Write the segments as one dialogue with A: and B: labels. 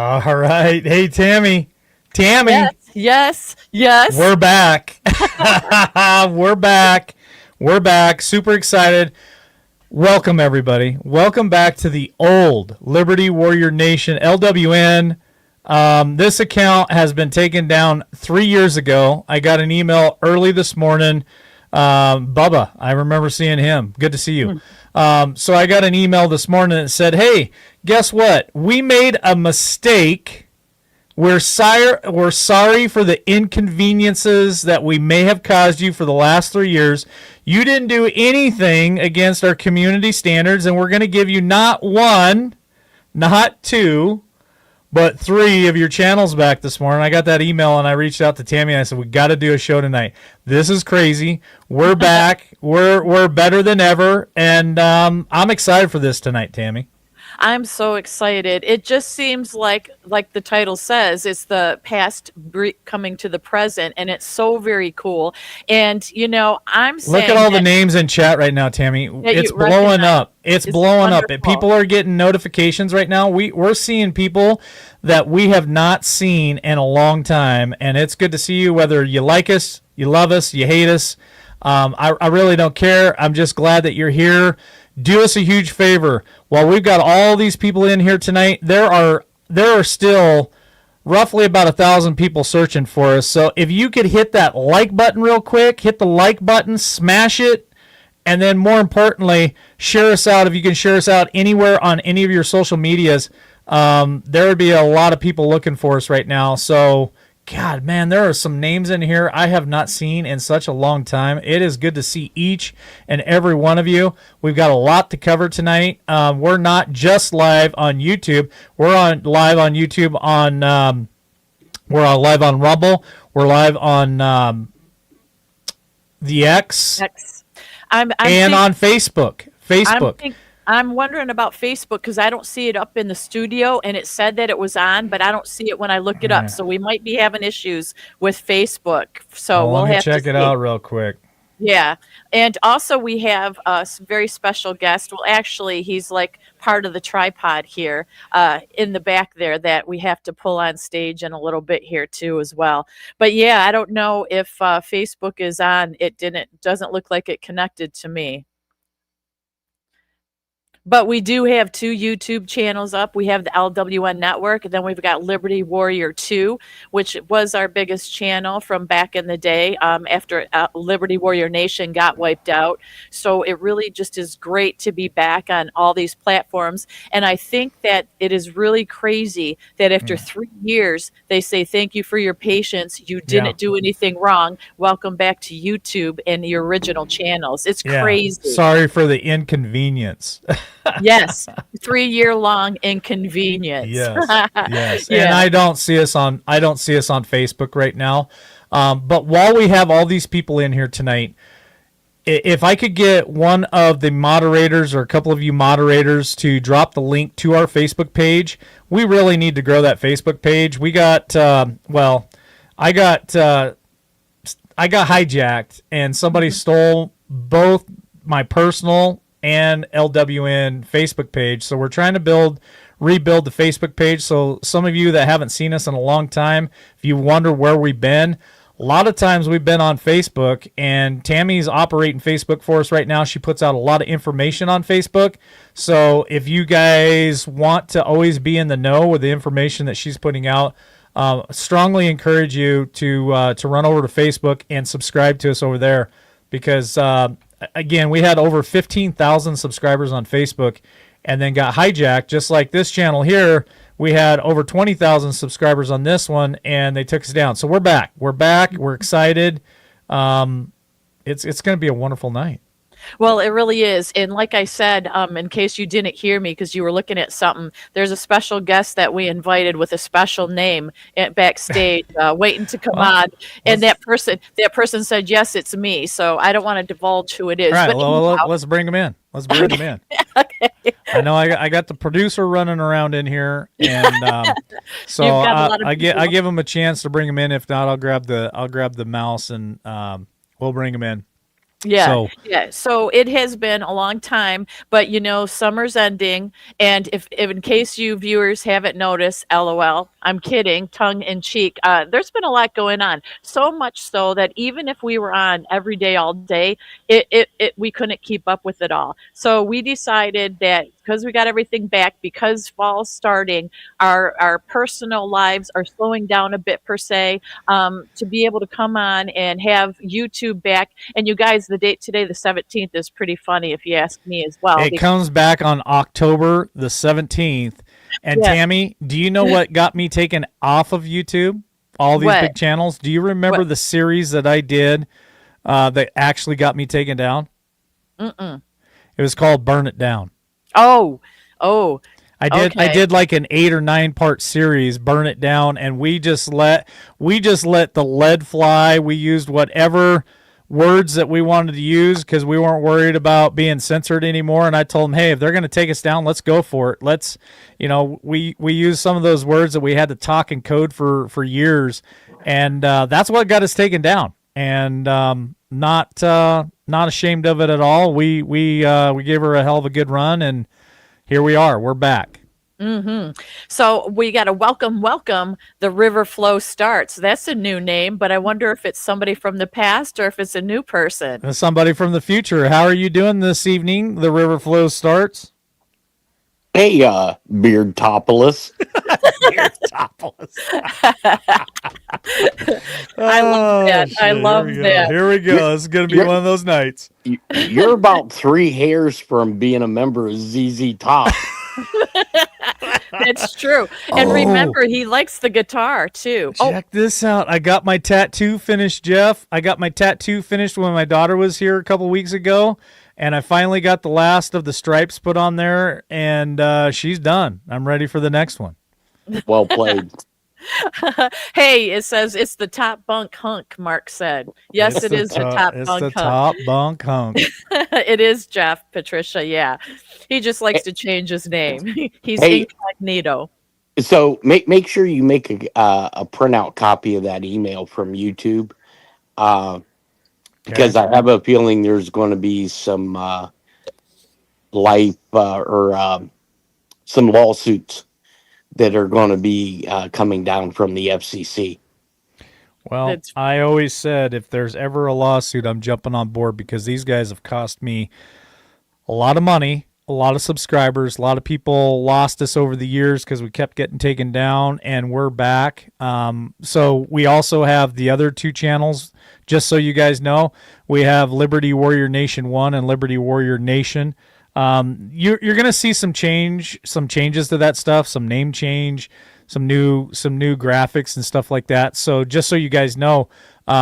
A: All right. Hey, Tammy.
B: Yes,
A: Tammy,
B: yes, yes.
A: we're back. We're back. We're back. Super excited. Welcome, everybody. Welcome back to the old Liberty Warrior Nation, LWN. This account has been taken down 3 years ago. I got an email early this morning. Bubba, I remember seeing him. Good to see you. So I got an email this morning that said, hey, guess what? We made a mistake. We're sorry for the inconveniences that we may have caused you for the last 3 years. You didn't do anything against our community standards, and we're going to give you not one, not two, but three of your channels back this morning. I got that email, and I reached out to Tammy, and I said, we got to do a show tonight. This is crazy. We're back. We're better than ever, and I'm excited for this tonight, Tammy.
B: I'm so excited. It just seems like the title says, it's the past coming to the present, and it's so very cool. And I'm
A: Look
B: saying
A: at all the
B: that,
A: names in chat right now, Tammy.
B: that
A: It's
B: you
A: blowing
B: recognize.
A: up. It's
B: It's
A: blowing up.
B: wonderful.
A: People are getting notifications right now. We're seeing people that we have not seen in a long time, and it's good to see you. Whether you like us, you love us, you hate us, I really don't care. I'm just glad that you're here. Do us a huge favor. While we've got all these people in here tonight, there are still roughly about 1,000 people searching for us. So if you could hit that like button real quick, hit the like button, smash it, and then more importantly, share us out. If you can share us out anywhere on any of your social medias, there would be a lot of people looking for us right now. So, God, man, there are some names in here I have not seen in such a long time. It is good to see each and every one of you. We've got a lot to cover tonight. We're not just live on YouTube. We're on live on YouTube we're on live on Rumble. We're live on the X
B: I'm
A: and
B: think,
A: on Facebook.
B: I'm
A: Facebook.
B: think, I'm wondering about Facebook because I don't see it up in the studio, and it said that it was on, but I don't see it when I look it up.
A: Yeah.
B: So we might be having issues with Facebook. So
A: Well,
B: we'll
A: let me
B: have to
A: check it
B: see.
A: out real quick.
B: Yeah. And also we have a very special guest. Well, actually, he's like part of the tripod here in the back there that we have to pull on stage in a little bit here too as well. But yeah, I don't know if Facebook is on. Doesn't look like it connected to me. But we do have two YouTube channels up. We have the LWN Network, and then we've got Liberty Warrior 2, which was our biggest channel from back in the day after Liberty Warrior Nation got wiped out. So it really just is great to be back on all these platforms. And I think that it is really crazy that after 3 years, they say, thank you for your patience. You
A: Yeah.
B: didn't do anything wrong. Welcome back to YouTube and your original channels. It's
A: Yeah.
B: crazy.
A: Sorry for the inconvenience.
B: Yes, 3 year long inconvenience.
A: Yes. Yes. And
B: Yeah.
A: I don't see us on Facebook right now. But while we have all these people in here tonight, if I could get one of the moderators or a couple of you moderators to drop the link to our Facebook page, we really need to grow that Facebook page. We got I got hijacked and somebody stole both my personal and LWN Facebook page. So we're trying to rebuild the Facebook page. So some of you that haven't seen us in a long time, if you wonder where we've been, a lot of times we've been on Facebook, and Tammy's operating Facebook for us right now. She puts out a lot of information on Facebook. So if you guys want to always be in the know with the information that she's putting out, strongly encourage you to run over to Facebook and subscribe to us over there, because again, we had over 15,000 subscribers on Facebook and then got hijacked. Just like this channel here, we had over 20,000 subscribers on this one, and they took us down. So we're back. We're back. We're excited. It's going to be a wonderful night.
B: Well, it really is. And like I said, in case you didn't hear me because you were looking at something, there's a special guest that we invited with a special name backstage, waiting to come on. And that person said, yes, it's me. So I don't want to divulge who it is.
A: All right,
B: But
A: well,
B: anyhow,
A: let's bring him in. Let's bring him in.
B: okay.
A: I know I got the producer running around in here, and so
B: You've got a lot of
A: I
B: people.
A: give him a chance to bring him in. If not, I'll grab the mouse and we'll bring him in.
B: Yeah,
A: So
B: yeah. So it has been a long time, but summer's ending, and if in case you viewers haven't noticed, LOL, I'm kidding, tongue in cheek. There's been a lot going on, so much so that even if we were on every day, all day, it we couldn't keep up with it all. So we decided that because we got everything back, because fall's starting, our personal lives are slowing down a bit per se, to be able to come on and have YouTube back. And you guys, the date today, the 17th, is pretty funny if you ask me as well.
A: it comes back on October the 17th. And
B: Yeah.
A: Tammy, do you know what got me taken off of YouTube? All these
B: What?
A: big channels. Do you remember
B: What?
A: the series that I did that actually got me taken down?
B: Mm-mm.
A: It was called Burn It Down.
B: Oh, oh,
A: I
B: okay.
A: did like an 8 or 9 part series, Burn It Down, and we just let the lead fly. We used whatever words that we wanted to use because we weren't worried about being censored anymore. And I told them, hey, if they're going to take us down, let's go for it. Let's, we used some of those words that we had to talk and code for years, and that's what got us taken down. And not ashamed of it at all. We gave her a hell of a good run, and here we are. We're back.
B: So we got to welcome the River Flow Starts. That's a new name, but I wonder if it's somebody from the past or if it's a new person.
A: Somebody from the future. How are you doing this evening? The river flow starts.
C: Hey, Beardtopolis.
A: Topless.
B: I love that. I love that.
A: Here we go. This is going to be
C: You're,
A: one of those nights.
C: you're about 3 hairs from being a member of ZZ Top.
B: That's true. And
A: Oh,
B: remember, he likes the guitar too. Oh,
A: check this out. I got my tattoo finished, Jeff. I got my tattoo finished when my daughter was here a couple weeks ago, and I finally got the last of the stripes put on there, and she's done. I'm ready for the next one.
C: Well played.
B: hey, it says it's the top bunk hunk, Mark said. Yes,
A: It's
B: it is the top
A: it's
B: bunk
A: the
B: hunk.
A: top bunk hunk.
B: It is Jeff, Patricia. Yeah. He just likes to change his name. He's
C: Hey,
B: incognito.
C: so make sure you make a printout copy of that email from YouTube,
A: Okay.
C: because I have a feeling there's going to be some life or some lawsuits that are going to be coming down from the FCC.
A: Well,
B: That's
A: I always said if there's ever a lawsuit, I'm jumping on board because these guys have cost me a lot of money, a lot of subscribers, a lot of people lost us over the years because we kept getting taken down, and we're back. So we also have the other 2 channels. Just so you guys know, we have Liberty Warrior Nation 1 and Liberty Warrior Nation. You're going to see some changes to that stuff, some name change, some new graphics and stuff like that. So just so you guys know,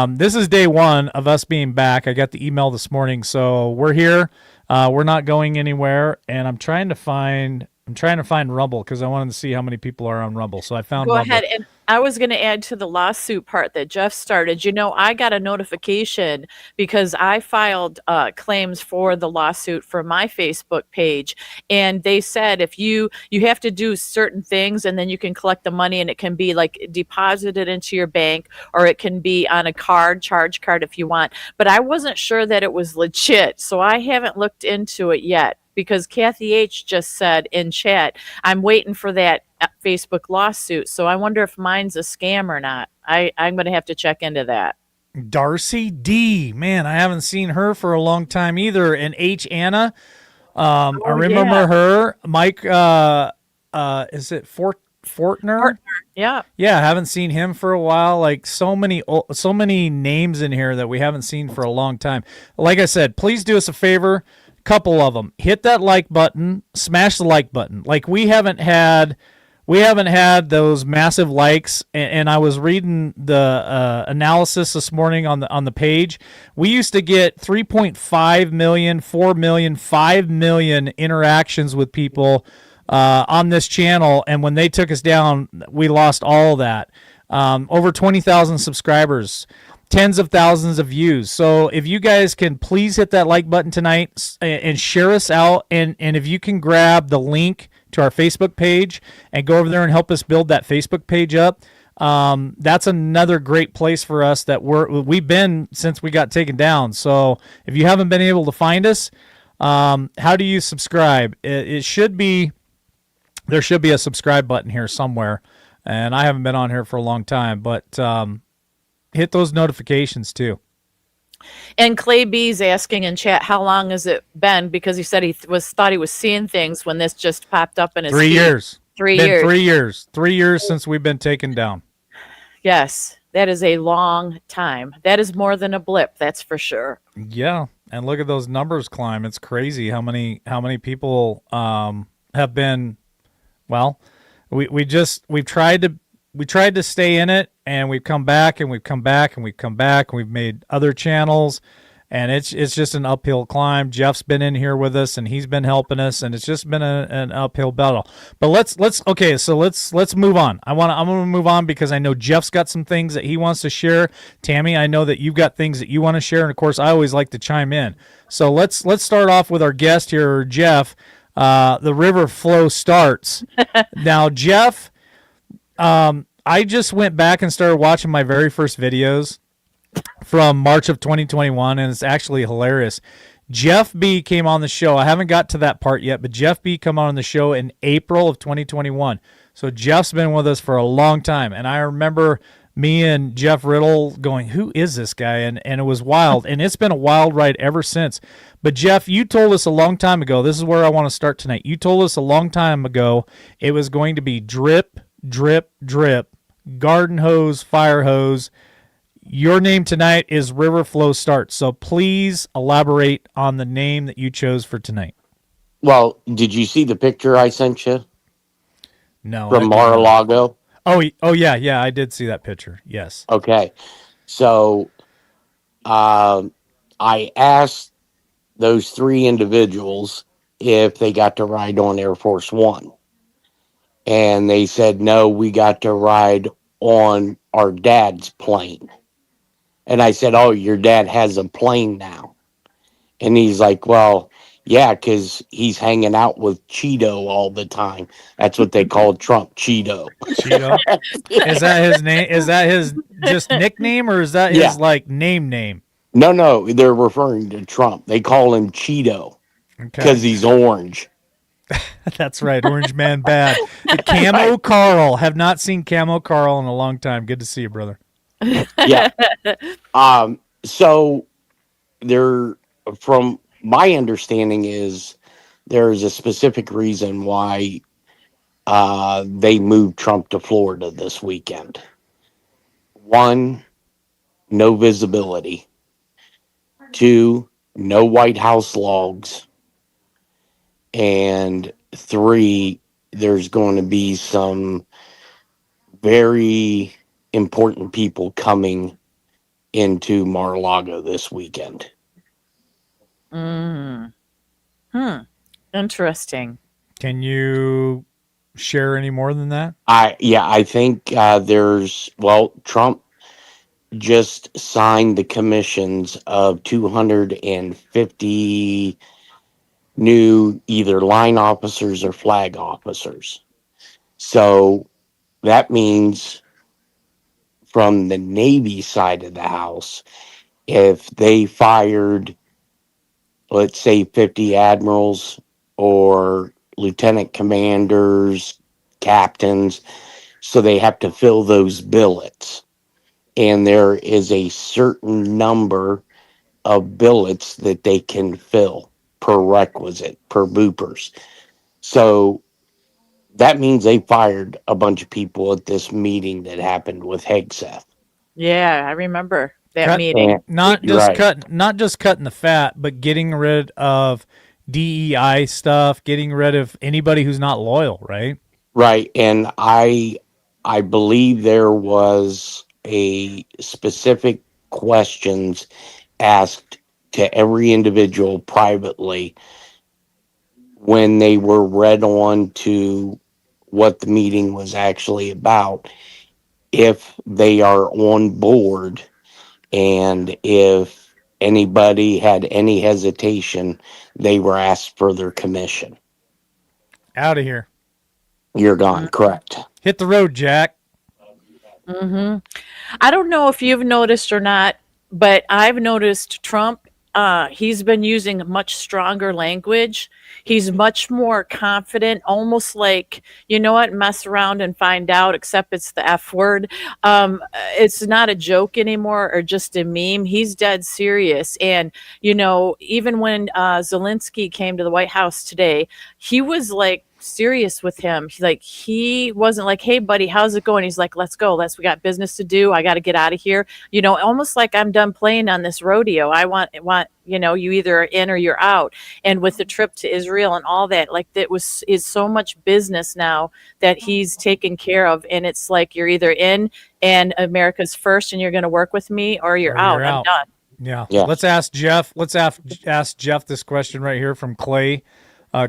A: this is day 1 of us being back. I got the email this morning, so we're here. We're not going anywhere, and I'm trying to find Rumble because I wanted to see how many people are on Rumble. So I found
B: Go
A: Rumble.
B: ahead. And I was going to add to the lawsuit part that Jeff started. I got a notification because I filed claims for the lawsuit for my Facebook page, and they said if you have to do certain things, and then you can collect the money, and it can be like deposited into your bank, or it can be on a charge card if you want. But I wasn't sure that it was legit, so I haven't looked into it yet. Because Kathy H just said in chat, I'm waiting for that Facebook lawsuit. So I wonder if mine's a scam or not. I'm going to have to check into that.
A: Darcy D. Man, I haven't seen her for a long time either. And H. Anna. I
B: Oh,
A: remember
B: yeah.
A: her. Mike, is it Fortner?
B: Yeah.
A: Yeah, I haven't seen him for a while. Like so many names in here that we haven't seen for a long time. Like I said, please do us a favor. Couple of them. Hit that like button. Smash the like button. Like we haven't had those massive likes. And I was reading the analysis this morning on the page. We used to get 3.5 million, 4 million, 5 million interactions with people on this channel, and when they took us down, we lost all that. Over 20,000 subscribers, tens of thousands of views. So if you guys can please hit that like button tonight and share us out, and if you can grab the link to our Facebook page and go over there and help us build that Facebook page up, That's another great place for us that we've been since we got taken down. So if you haven't been able to find us, how do you subscribe? It should be, there should be a subscribe button here somewhere. And I haven't been on here for a long time, but hit those notifications too.
B: And Clay B's asking in chat, how long has it been? Because he said thought he was seeing things when this just popped up in his
A: 3
B: feed.
A: years.
B: 3
A: Been
B: years.
A: 3 years. 3 years since we've been taken down.
B: Yes, that is a long time. That is more than a blip, that's for sure.
A: Yeah, and look at those numbers climb. It's crazy how many people have been. Well, we've tried to stay in it, and we've come back and we've come back and we've come back and we've made other channels, and it's just an uphill climb. Jeff's been in here with us and he's been helping us, and it's just been an uphill battle. But let's move on. I'm gonna move on because I know Jeff's got some things that he wants to share. Tammy, I know that you've got things that you want to share, and of course I always like to chime in. So let's start off with our guest here, Jeff. The river flow starts. Now, Jeff, I just went back and started watching my very first videos from March of 2021, and it's actually hilarious. Jeff B came on the show. I haven't got to that part yet, but Jeff B come on the show in April of 2021. So Jeff's been with us for a long time, and I remember me and Jeff Riddle going, who is this guy? And it was wild, and it's been a wild ride ever since. But Jeff, you told us a long time ago, this is where I want to start tonight. You told us a long time ago it was going to be drip, drip, drip, garden hose, fire hose. Your name tonight is River Flow Starts. So please elaborate on the name that you chose for tonight.
C: Well, did you see the picture I sent you
A: No.
C: from Mar-a-Lago?
A: Oh yeah, I did see that picture. Yes.
C: Okay. So I asked those three individuals if they got to ride on Air Force One. And they said, no, we got to ride on our dad's plane. And I said, oh, your dad has a plane now. And he's like, well, yeah, because he's hanging out with Cheeto all the time. That's what they call Trump, Cheeto.
A: Cheeto. Is that his name? Is that his just nickname, or is that his
C: Yeah.
A: like name?
C: No, they're referring to Trump. They call him Cheeto because he's orange.
A: That's right. Orange Man bad. Camo Carl. Have not seen Camo Carl in a long time. Good to see you, brother.
C: Yeah. So there, from my understanding, is there's a specific reason why they moved Trump to Florida this weekend. One, no visibility. Two, no White House logs. And three, there's going to be some very important people coming into Mar-a-Lago this weekend.
B: Interesting.
A: Can you share any more than that?
C: I think Trump just signed the commissions of 250 new either line officers or flag officers. So that means from the Navy side of the house, if they fired, let's say, 50 admirals or lieutenant commanders, captains, so they have to fill those billets. And there is a certain number of billets that they can fill per requisite, per boopers. So that means they fired a bunch of people at this meeting that happened with Hegseth.
B: Yeah, I remember that meeting.
C: And-
A: Not
C: Right.
A: just cutting the fat, but getting rid of DEI stuff, getting rid of anybody who's not loyal, right?
C: Right. And I believe there was a specific questions asked to every individual privately when they were read on to what the meeting was actually about, if they are on board, and if anybody had any hesitation, they were asked for their commission.
A: Out of here.
C: You're gone, correct.
A: Hit the road, Jack.
B: I don't know if you've noticed or not, but I've noticed Trump, he's been using much stronger language. He's much more confident, almost like, you know what, mess around and find out, except it's the F word. It's not a joke anymore or just a meme. He's dead serious. And, even when Zelensky came to the White House today, he was like, serious with him. He wasn't like, "Hey buddy, how's it going?" He's like, "Let's go. We got business to do. I got to get out of here." Almost like, "I'm done playing on this rodeo. I want, you either are in or you're out." And with the trip to Israel and all that, like that is so much business now that he's taken care of, and it's like you're either in and America's first and you're going to work with me, or you're
A: Or
B: out.
A: you're
B: I'm
A: out.
B: done.
A: Yeah.
C: Yeah.
A: Let's ask Jeff. Ask Jeff this question right here from Clay,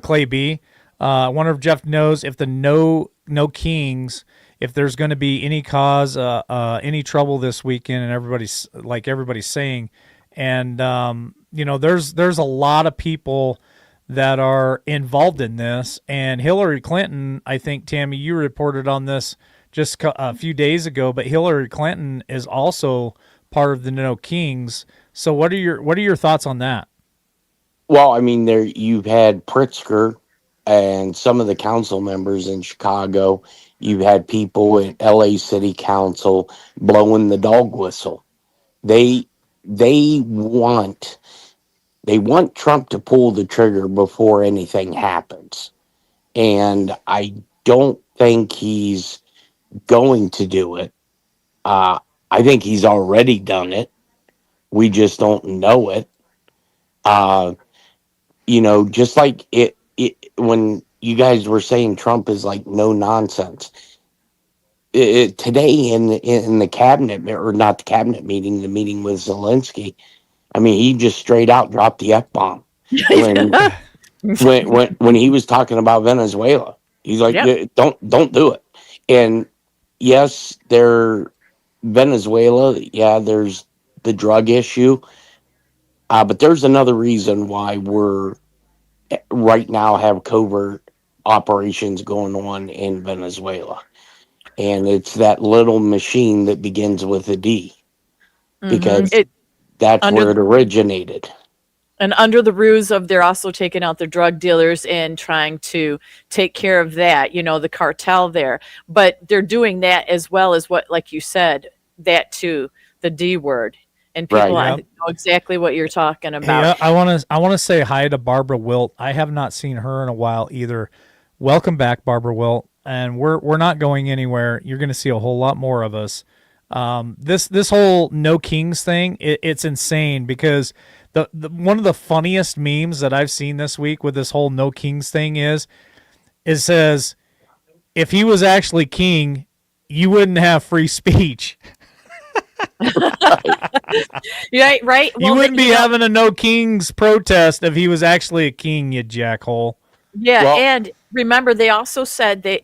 A: Clay B. I wonder if Jeff knows if the no Kings, if there's going to be any cause, any trouble this weekend, and everybody's saying, and there's a lot of people that are involved in this, and Hillary Clinton, I think, Tammy, you reported on this just a few days ago, but Hillary Clinton is also part of the No Kings. So what are your thoughts on that?
C: Well, I mean, there you've had Pritzker and some of the council members in Chicago. You've had people in LA City Council blowing the dog whistle. They they want Trump to pull the trigger before anything happens. And I don't think he's going to do it. Uh, I think he's already done it. We just don't know it. Uh, just like it when you guys were saying Trump is like no nonsense. Today in the cabinet, or not the cabinet meeting, the meeting with Zelensky, I mean, he just straight out dropped the F bomb when when he was talking about Venezuela. He's like,
B: Yep.
C: "Yeah, don't do it." And yes, Venezuela. Yeah, there's the drug issue, but there's another reason why we're right now have covert operations going on in Venezuela, and it's that little machine that begins with a D, because
B: It
C: that's
B: under
C: where it originated.
B: And under the ruse of they're also taking out the drug dealers and trying to take care of that, the cartel there. But they're doing that as well as what, like you said, that too, the D word. And people
C: Right.
B: I
A: Yep.
B: know exactly what you're talking
A: Hey,
B: about.
A: I want to say hi to Barbara Wilt. I have not seen her in a while either. Welcome back, Barbara Wilt. And we're not going anywhere. You're going to see a whole lot more of us. This whole No Kings thing, it's insane because the one of the funniest memes that I've seen this week with this whole No Kings thing is it says, if he was actually king, you wouldn't have free speech.
B: Yeah, right?
A: You wouldn't be having a No Kings protest if he was actually a king, you jackhole.
B: Yeah,
C: Well-
B: and remember they also said they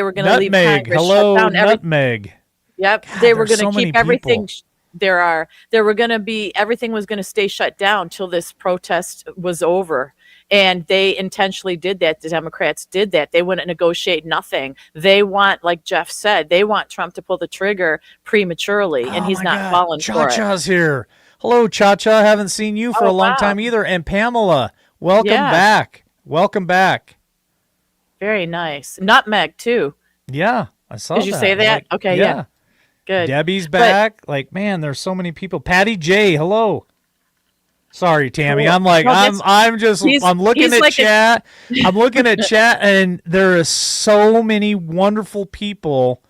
B: were going to leave
A: Nutmeg.
B: Congress,
A: Hello,
B: shut down everything.
A: Nutmeg.
B: Yep,
A: God,
B: they were
A: there's
B: going to
A: so many
B: keep everything.
A: people.
B: There were going to be everything was going to stay shut down till this protest was over, and they intentionally did that. The Democrats did that. They wouldn't negotiate nothing. They want, like Jeff said, they want Trump to pull the trigger prematurely, and
A: Oh
B: he's
A: my
B: not
A: God.
B: falling for it.
A: Cha-Cha's here. Hello, Cha-Cha. Haven't seen you for
B: Oh,
A: a long
B: wow.
A: time either. And Pamela, welcome
B: Yeah.
A: back. Welcome back.
B: Very nice. Nutmeg too.
A: Yeah, I saw
B: Did you say that? Okay, yeah. Good.
A: Debbie's back. Like, man, there's so many people. Patty J, hello. Sorry, Tammy.
B: Cool.
A: I'm like,
B: No, that's-
A: I'm looking
B: he's
A: at
B: like a-
A: chat. I'm looking at chat, and there is so many wonderful people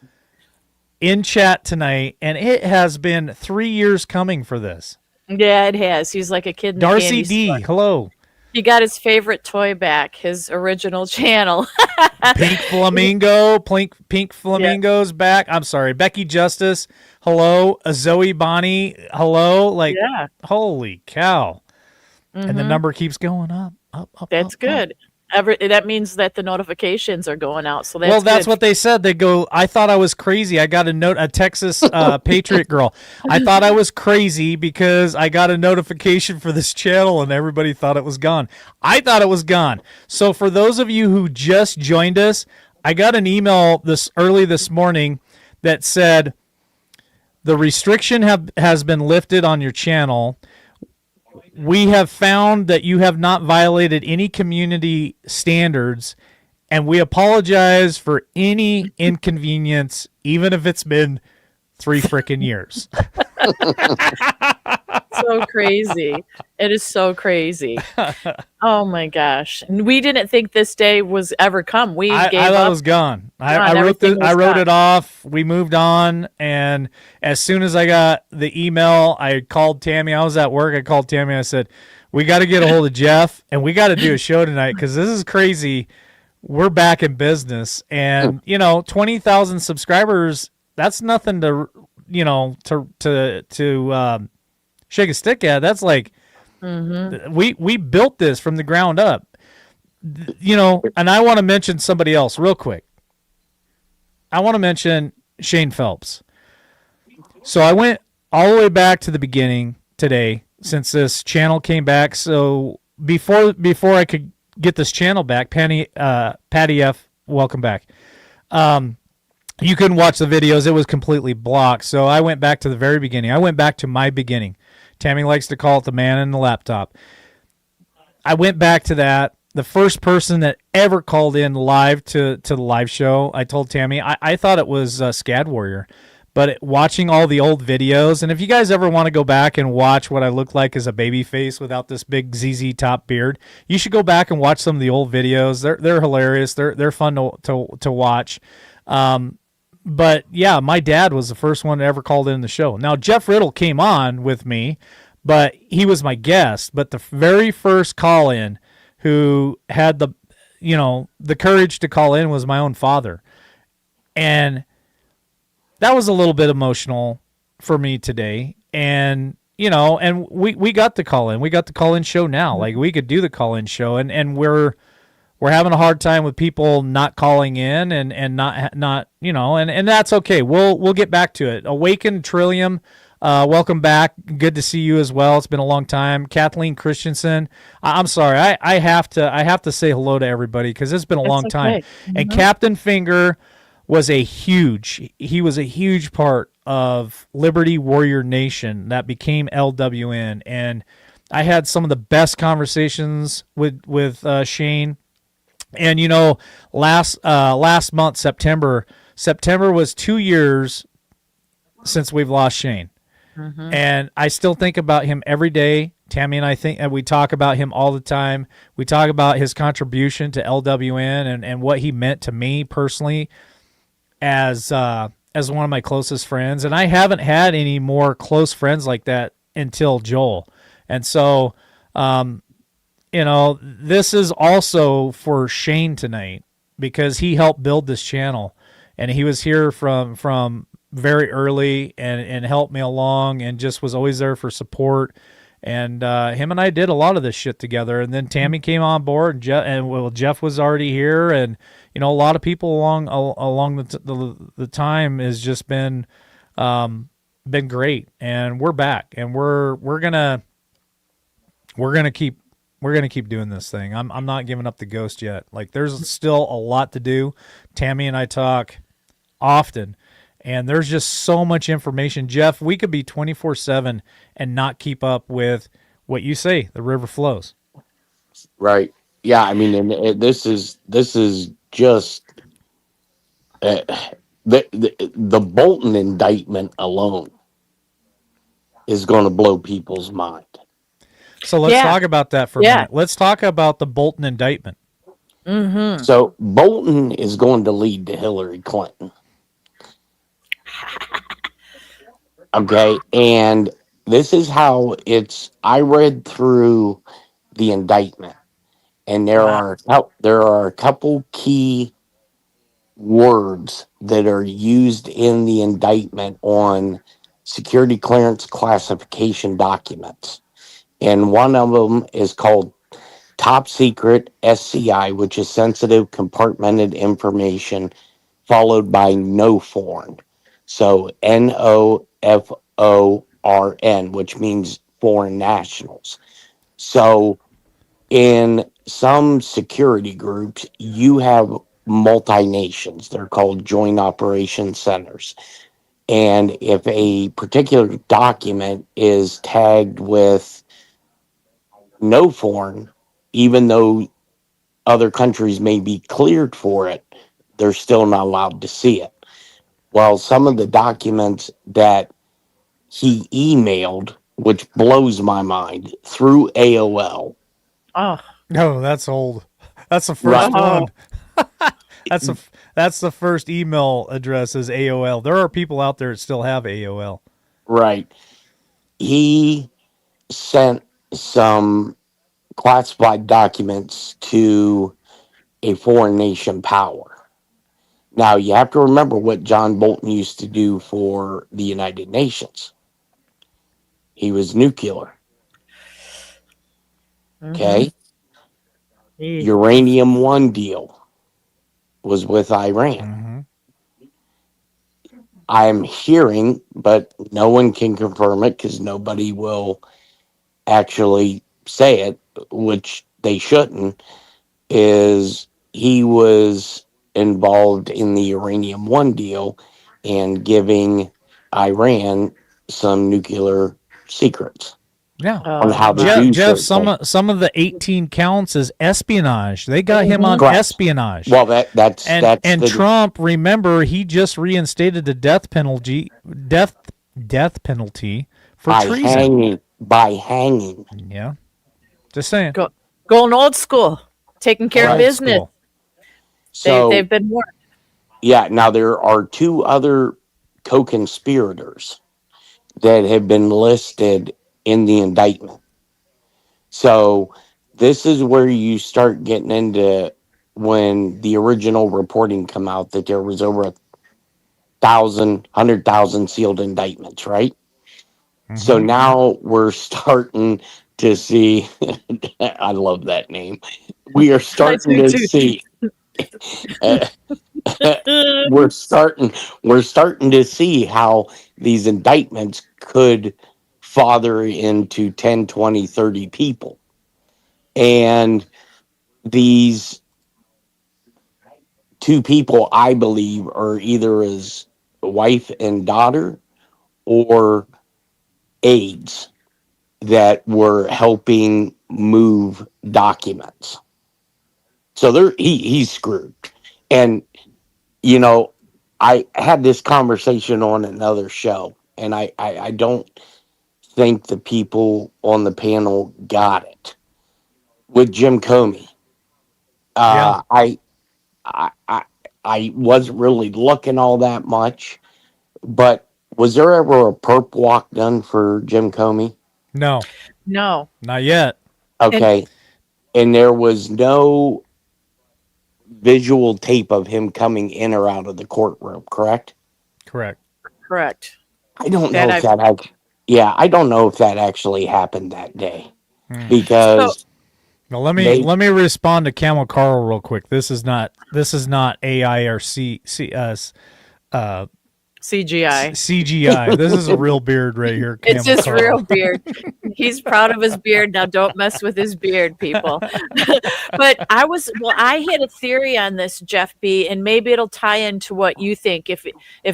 A: in chat tonight, and it has been 3 years coming for this.
B: Yeah, it has. He's like a kid in the
A: Darcy
B: candy
A: D,
B: store.
A: hello.
B: He got his favorite toy back, his original channel.
A: Pink Flamingo, Pink Flamingo's back. I'm sorry, Becky Justice, hello. Zoe Bonnie, hello. Like,
B: Yeah.
A: holy cow! And the number keeps going up, up.
B: That's
A: up,
B: good. That means that the notifications are going out. So that's
A: Well, that's
B: good.
A: what they said. They go, I thought I was crazy. I got a Texas Patriot girl. I thought I was crazy because I got a notification for this channel and everybody thought it was gone. I thought it was gone. So for those of you who just joined us, I got an email early this morning that said, the restriction has been lifted on your channel. We have found that you have not violated any community standards, and we apologize for any inconvenience, even if it's been 3 frickin' years.
B: So crazy. It is so crazy. Oh my gosh. And we didn't think this day was ever come. We
A: I
B: gave
A: thought
B: up.
A: it was gone. I wrote
B: everything was
A: I wrote
B: done.
A: it off. We moved on, and as soon as I got the email, I called Tammy. I was at work. I called Tammy. I said, "We got to get a hold of Jeff, and we got to do a show tonight because this is crazy. We're back in business, and 20,000 subscribers. That's nothing to shake a stick at. That's like we built this from the ground up." And I want to mention somebody else real quick. I want to mention Shane Phelps. So I went all the way back to the beginning today since this channel came back. So before I could get this channel back, Patty F, welcome back. You couldn't watch the videos. It was completely blocked. So I went back to the very beginning. I went back to my beginning. Tammy likes to call it the man in the laptop. I went back to that. The first person that ever called in live to the live show, I told Tammy, I thought it was Scad Warrior. But watching all the old videos, and if you guys ever want to go back and watch what I look like as a baby face without this big ZZ Top beard, you should go back and watch some of the old videos. They're hilarious. They're fun to watch. But yeah, my dad was the first one that ever called in the show. Now Jeff Riddle came on with me, but he was my guest. But the very first call in who had the courage to call in was my own father. And that was a little bit emotional for me today. And and we got the call in. We got the call in show now. Like we could do the call in show, and we're having a hard time with people not calling in and not and that's okay. We'll get back to it. Awaken Trillium, welcome back. Good to see you as well. It's been a long time. Kathleen Christensen, I'm sorry. I have to say hello to everybody because it's been a long time.
B: Okay.
A: And Captain Finger was a huge part of Liberty Warrior Nation that became LWN, and I had some of the best conversations with Shane. And last month, September was 2 years since we've lost Shane. And I still think about him every day. Tammy and I think, and we talk about him all the time. We talk about his contribution to LWN and what he meant to me personally as one of my closest friends. And I haven't had any more close friends like that until Joel. And so, this is also for Shane tonight because he helped build this channel, and he was here from very early and helped me along and just was always there for support. And him and I did a lot of this shit together. And then Tammy came on board, and Jeff was already here, and a lot of people along the time has just been great. And we're back, and we're gonna keep doing this thing. I'm not giving up the ghost yet. Like there's still a lot to do. Tammy and I talk often, and there's just so much information. Jeff, we could be 24/7 and not keep up with what you say. The river flows.
C: Right. Yeah. I mean, and this is just the Bolton indictment alone is going to blow people's mind.
A: So let's
B: Yeah.
A: talk about that for a
B: Yeah.
A: minute. Let's talk about the Bolton indictment.
C: So Bolton is going to lead to Hillary Clinton. Okay. And this is how I read through the indictment, and there are a couple key words that are used in the indictment on security clearance classification documents. And one of them is called top secret SCI, which is sensitive compartmented information, followed by no foreign. So NOFORN, which means foreign nationals. So in some security groups, you have multinations. They're called joint operation centers. And if a particular document is tagged with no foreign, even though other countries may be cleared for it, they're still not allowed to see it. Well, some of the documents that he emailed, which blows my mind, through AOL.
B: Oh,
A: Oh, that's old. That's the
C: Right.
A: first one. That's the first email address is AOL. There are people out there that still have AOL.
C: Right. He sent some classified documents to a foreign nation power. Now, you have to remember what John Bolton used to do for the United Nations. He was nuclear. Okay.
B: mhm.
C: Uranium One deal was with Iran.
A: Mm-hmm.
C: I'm hearing, but no one can confirm it because nobody will actually say it, which they shouldn't, is he was involved in the Uranium One deal and giving Iran some nuclear secrets
A: Yeah.
C: on how to
A: Jeff,
C: do
A: Jeff,
C: certain things.
A: some of the 18 counts is espionage. They got him on
C: Correct.
A: espionage.
C: Well, that's
A: and
C: the
A: Trump, remember, he just reinstated the death penalty for
C: by
A: treason.
C: hanging.
A: Yeah, just saying.
B: Going old school, taking care of
A: Old
B: business.
A: school.
C: So
B: They've been warned.
C: yeah, now there are two other co-conspirators that have been listed in the indictment. So this is where you start getting into when the original reporting come out that there was over 100,000 sealed indictments, right? So
A: Mhm.
C: now we're starting to see. I love that name. We are starting
B: do
C: to
B: too.
C: see. uh, we're starting to see how these indictments could father into 10, 20, 30 people. And these two people, I believe, are either his wife and daughter or aides that were helping move documents. So he's screwed. And you know, I had this conversation on another show, and I don't think the people on the panel got it with Jim Comey.
A: Yeah.
C: I, I I wasn't really looking all that much, but was there ever a perp walk done for Jim Comey?
A: No,
B: No.
A: not yet.
B: And
C: Okay, and there was no visual tape of him coming in or out of the courtroom, correct?
A: Correct.
B: correct.
C: I don't
B: That
C: know if
B: I've
C: yeah, I don't know if that actually happened that day
A: Hmm.
B: so
C: because
A: Well,
C: they
A: let me respond to Camel Carl real quick. This is not AI or
B: CGI.
A: CGI. This is a real beard right here.
B: It's
A: Camel
B: just
A: Carl.
B: real beard. He's proud of his beard. Now don't mess with his beard, people. But I had a theory on this, Jeff B, and maybe it'll tie into what you think if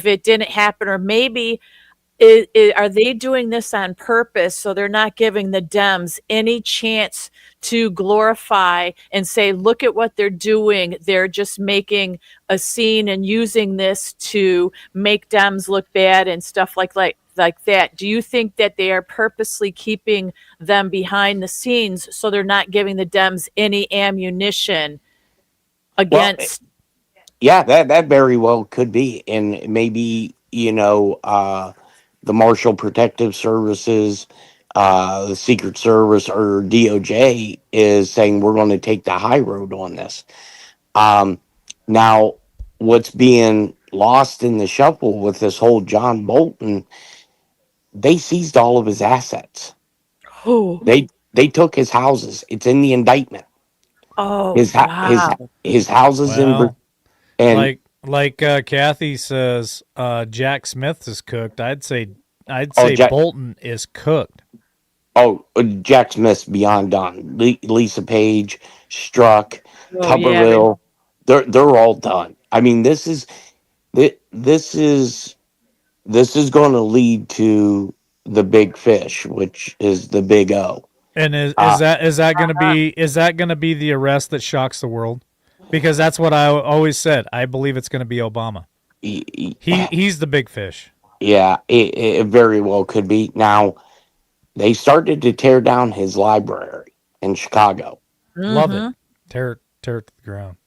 B: it didn't happen, or maybe are they doing this on purpose so they're not giving the Dems any chance to glorify and say, look at what they're doing? They're just making a scene and using this to make Dems look bad and stuff like that. Do you think that they are purposely keeping them behind the scenes so they're not giving the Dems any ammunition
C: well,
B: against?
C: yeah, that very well could be, and maybe the Marshall Protective Services, the Secret Service, or DOJ is saying we're going to take the high road on this. Now, what's being lost in the shuffle with this whole John Bolton? They seized all of his assets.
B: Oh,
C: They took his houses. It's in the indictment.
B: oh,
C: His ha-
B: wow.
C: his houses
A: Well,
C: and
A: like Kathy says, Jack Smith is cooked. I'd
C: oh
A: say
C: Jack
A: Bolton is cooked.
C: Jack Smith's beyond done. Lisa Page, Struck,
B: Oh, yeah.
C: Tuberville, they're all done. I mean, this is this is going to lead to the big fish, which is the big O.
A: And is
C: Uh,
A: that going to be the arrest that shocks the world? Because that's what I always said. I believe it's going to be Obama. He's the big fish.
C: Yeah, it very well could be. Now, they started to tear down his library in Chicago.
A: Love
B: Mhm.
A: it. Tear it to the ground.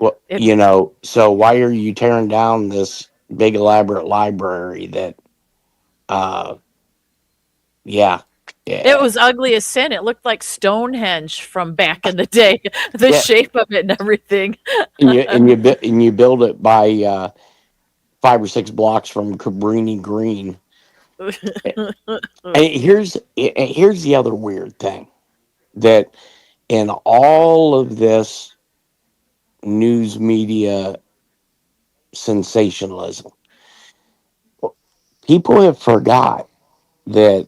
C: Well,
B: It-
C: you know, so why are you tearing down this big elaborate library that, uh, yeah,
B: It
C: yeah,
B: was ugly as sin. It looked like Stonehenge from back in the day. The
C: yeah,
B: shape of it and everything.
C: and you build it by 5 or 6 blocks from Cabrini Green. And here's the other weird thing that in all of this news media sensationalism, people have forgot that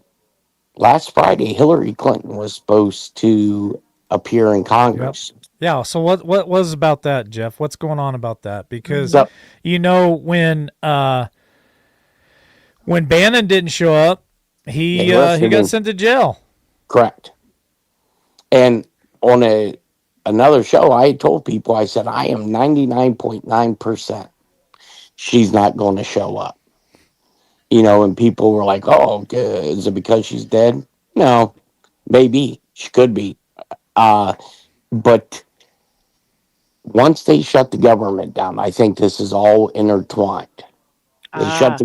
C: last Friday Hillary Clinton was supposed to appear in Congress.
A: Yeah. So what was about that, Jeff? What's going on about that? Because
C: So
A: when Bannon didn't show up, he
C: they arrested
A: got
C: him.
A: sent to jail.
C: Correct. And on another show, I had told people, I said, I am 99.9% she's not going to show up. You know, and people were like, oh, is it because she's dead? No, maybe. She could be. But once they shut the government down, I think this is all intertwined.
B: Ah,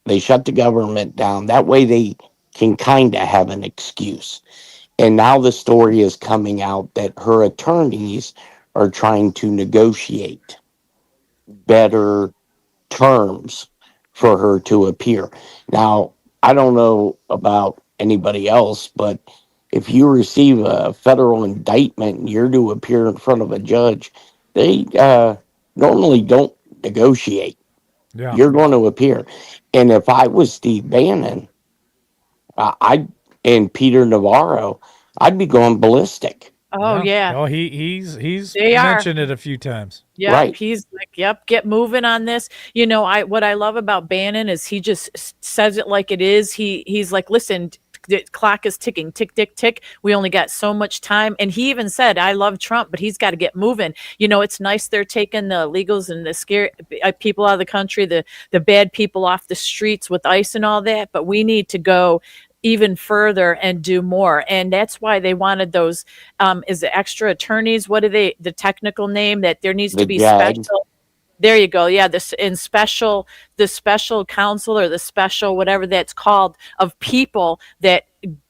C: They shut the government down. That way they can kind of have an excuse. And now the story is coming out that her attorneys are trying to negotiate better terms for her to appear. Now, I don't know about anybody else, but if you receive a federal indictment and you're to appear in front of a judge, they normally don't negotiate.
A: Yeah.
C: You're going to appear. And if I was Steve Bannon, I and Peter Navarro, I'd be going ballistic.
B: oh yeah.
A: Oh, he's
B: They are.
A: mentioned it a few times.
B: Yep,
C: Right.
B: he's like, "Yep, get moving on this." You know, what I love about Bannon is he just says it like it is. He's like, "Listen, the clock is ticking, tick, tick, tick. We only got so much time." And he even said, "I love Trump, but he's got to get moving." You know, it's nice they're taking the illegals and the scary people out of the country, the bad people off the streets with ICE and all that. But we need to go even further and do more, and that's why they wanted those is it extra attorneys, what are they, the technical name, that there needs
C: The
B: to be
C: JAG.
B: special, there you go, yeah, this in special, the special counsel or the special whatever that's called, of people that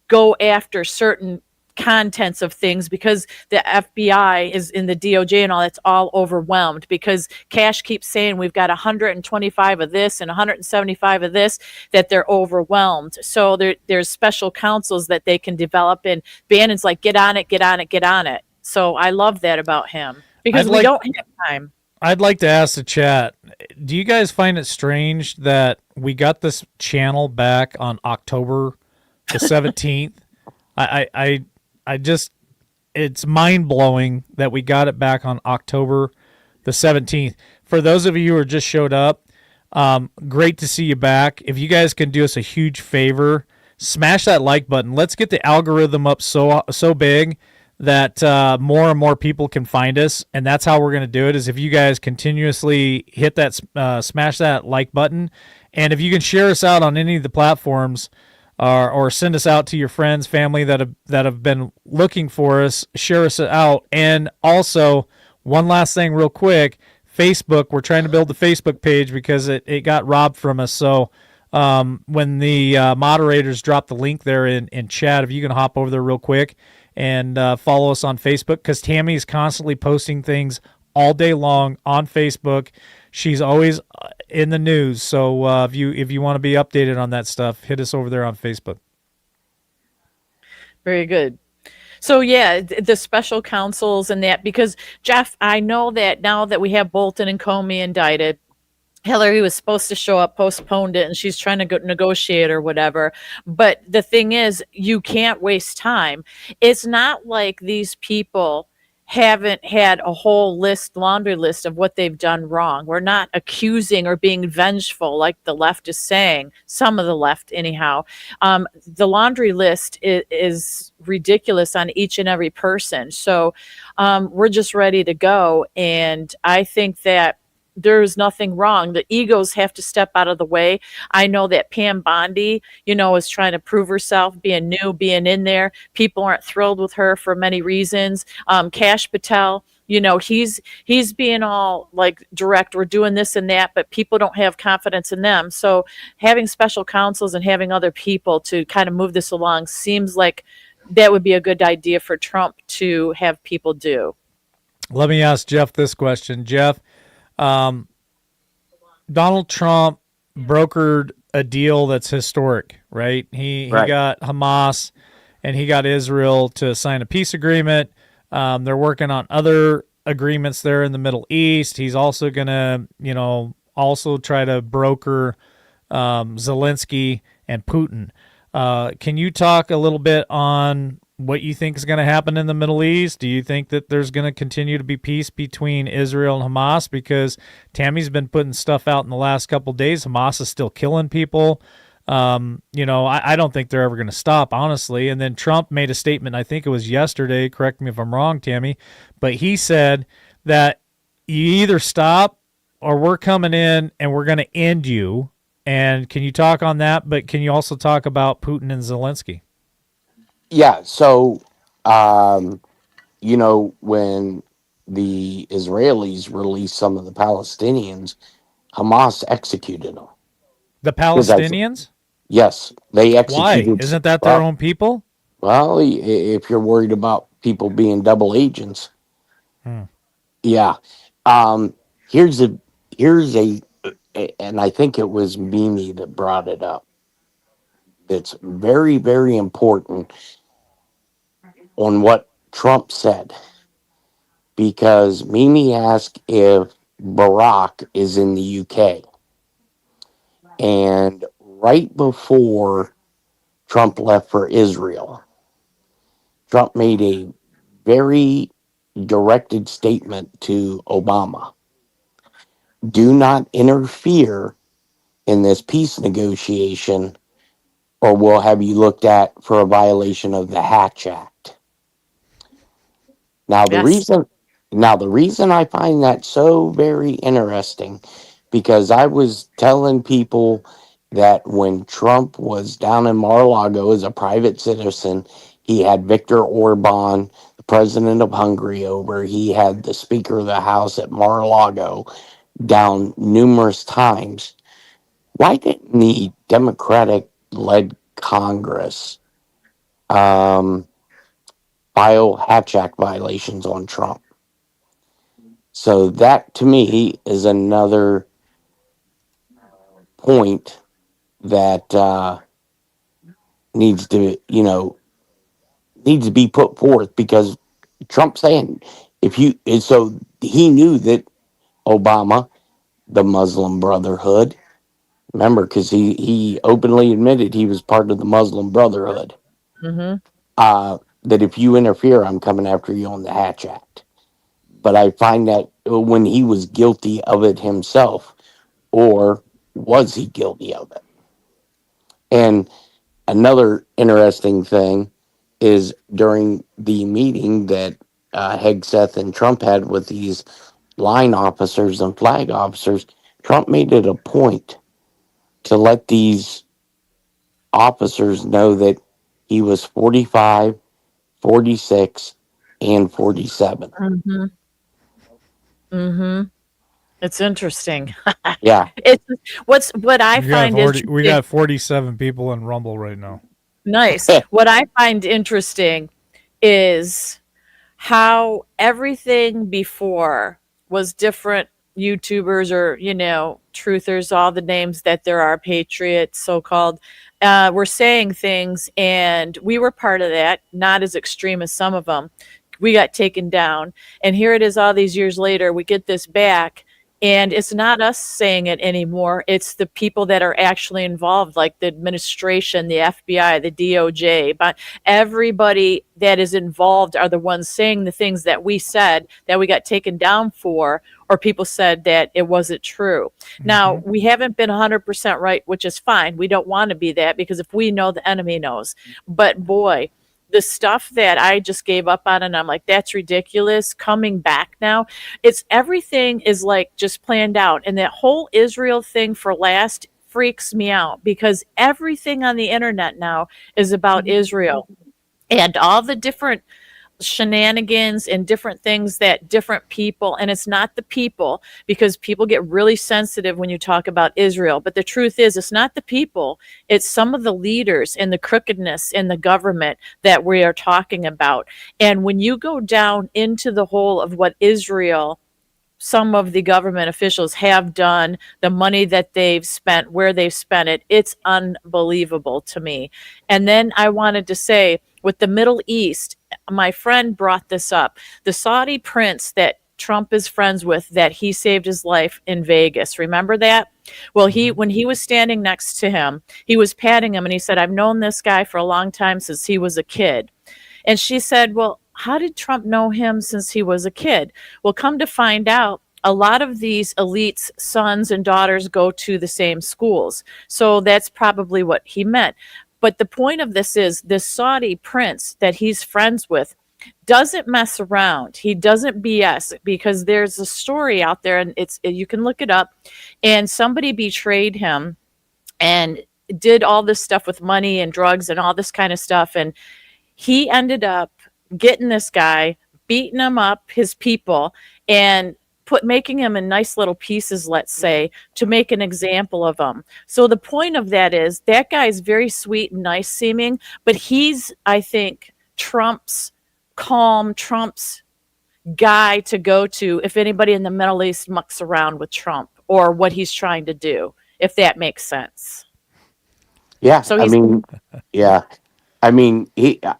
B: go after certain contents of things, because the FBI is in the DOJ and all that's all overwhelmed, because Cash keeps saying we've got 125 of this and 175 of this, that they're overwhelmed. So there's special counsels that they can develop, and Bannon's like, get on it, get on it, get on it. So I love that about him, because we don't have time.
A: I'd like to ask the chat, do you guys find it strange that we got this channel back on October the 17th? I just, it's mind blowing that we got it back on October the 17th. For those of you who just showed up, great to see you back. If you guys can do us a huge favor, smash that like button. Let's get the algorithm up so big that more and more people can find us, and that's how we're going to do it. Is if you guys continuously hit that, smash that like button, and if you can share us out on any of the platforms, or send us out to your friends, family that have been looking for us, share us out. And also, one last thing, real quick, Facebook. We're trying to build the Facebook page because it got robbed from us. So when the moderators drop the link there in chat, if you can hop over there real quick and follow us on Facebook, because Tammy is constantly posting things all day long on Facebook. She's always in the news. So if you want to be updated on that stuff, hit us over there on Facebook.
B: Very good. So yeah, the special counsels and that, because Jeff, I know that now that we have Bolton and Comey indicted, Hillary was supposed to show up, postponed it, and she's trying to negotiate or whatever. But the thing is, you can't waste time. It's not like these people haven't had a whole laundry list of what they've done wrong. We're not accusing or being vengeful like the left is saying, some of the left, anyhow. The laundry list is ridiculous on each and every person. So we're just ready to go. And I think that there's nothing wrong. The egos have to step out of the way. I know that Pam Bondi, is trying to prove herself, being new, being in there. People aren't thrilled with her for many reasons. Kash Patel, he's being all like direct, we're doing this and that, but people don't have confidence in them. So having special counsels and having other people to kind of move this along seems like that would be a good idea for Trump to have people do.
A: Let me ask Jeff this question. Jeff, Donald Trump brokered a deal that's historic, right? He
C: Right.
A: got Hamas and he got Israel to sign a peace agreement. They're working on other agreements there in the Middle East. He's also going to, also try to broker Zelensky and Putin. Can you talk a little bit on what you think is going to happen in the Middle East? Do you think that there's going to continue to be peace between Israel and Hamas? Because Tammy's been putting stuff out in the last couple of days. Hamas is still killing people. I don't think they're ever going to stop, honestly. And then Trump made a statement, I think it was yesterday, correct me if I'm wrong, Tammy, but he said that you either stop or we're coming in and we're going to end you. And can you talk on that? But can you also talk about Putin and Zelensky?
C: Yeah. So, when the Israelis released some of the Palestinians, Hamas executed them.
A: The Palestinians?
C: Yes, they
A: Why?
C: executed.
A: Isn't that their own people?
C: Well, if you're worried about people being double agents, yeah. Um, here's a, and I think it was Mimi that brought it up. It's very, very important on what Trump said, because Mimi asked if Barack is in the UK. And right before Trump left for Israel, Trump made a very directed statement to Obama. Do not interfere in this peace negotiation, or we'll have you looked at for a violation of the Hatch Act. Now the
B: Yes.
C: reason I find that so very interesting, because I was telling people that when Trump was down in Mar-a-Lago as a private citizen, he had Viktor Orban, the president of Hungary, over. He had the Speaker of the House at Mar-a-Lago down numerous times. Why didn't the Democratic-led Congress file Hatch Act violations on Trump? So that, to me, is another point that needs to, needs to be put forth, because Trump's saying, so he knew that Obama, the Muslim Brotherhood, remember, because he openly admitted he was part of the Muslim Brotherhood,
B: Mm-hmm.
C: that if you interfere, I'm coming after you on the Hatch Act. But I find that when he was guilty of it himself, or was he guilty of it? And another interesting thing is during the meeting that Hegseth and Trump had with these line officers and flag officers, Trump made it a point to let these officers know that he was 45, 46, and 47.
B: Mm-hmm. Mm-hmm. It's interesting.
C: Yeah.
B: It's what I find
A: We got 47 people in Rumble right now.
B: nice. What I find interesting is how everything before was different. YouTubers or truthers, all the names that there are, patriots, so-called, were saying things, and we were part of that. Not as extreme as some of them. We got taken down, and here it is all these years later. We get this back, And it's not us saying it anymore. It's the people that are actually involved, like the administration, the FBI, the DOJ, but everybody that is involved are the ones saying the things that we said that we got taken down for, or people said that it wasn't true. Now,
A: Mhm.
B: we haven't been 100% right, which is fine. We don't want to be that, because if we know, the enemy knows. But boy, the stuff that I just gave up on, and I'm like, that's ridiculous, coming back now, it's everything is like just planned out. And that whole Israel thing for last freaks me out, because everything on the internet now is about Israel, and all the different shenanigans and different things that different people, and it's not the people, because people get really sensitive when you talk about Israel, but the truth is, it's not the people, it's some of the leaders and the crookedness in the government that we are talking about. And when you go down into the hole of what Israel, some of the government officials have done, the money that they've spent, where they've spent it, it's unbelievable to me. And then I wanted to say, with the Middle East, my friend brought this up. The Saudi prince that Trump is friends with, that he saved his life in Vegas. Remember that? Well,
A: Mhm.
B: when he was standing next to him, he was patting him and he said, "I've known this guy for a long time, since he was a kid." And she said, "Well, how did Trump know him since he was a kid?" Well, come to find out, a lot of these elites' sons and daughters go to the same schools. So that's probably what he meant. But the point of this is, this Saudi prince that he's friends with doesn't mess around. He doesn't BS, because there's a story out there, and you can look it up, and somebody betrayed him and did all this stuff with money and drugs and all this kind of stuff, and he ended up getting this guy, beating him up, his people, and making him in nice little pieces, let's say, to make an example of him. So the point of that is, that guy is very sweet and nice seeming, but he's, I think, Trump's guy to go to if anybody in the Middle East mucks around with Trump or what he's trying to do, if that makes sense.
C: Yeah,
B: So
C: I
B: he's
C: mean, yeah, I mean,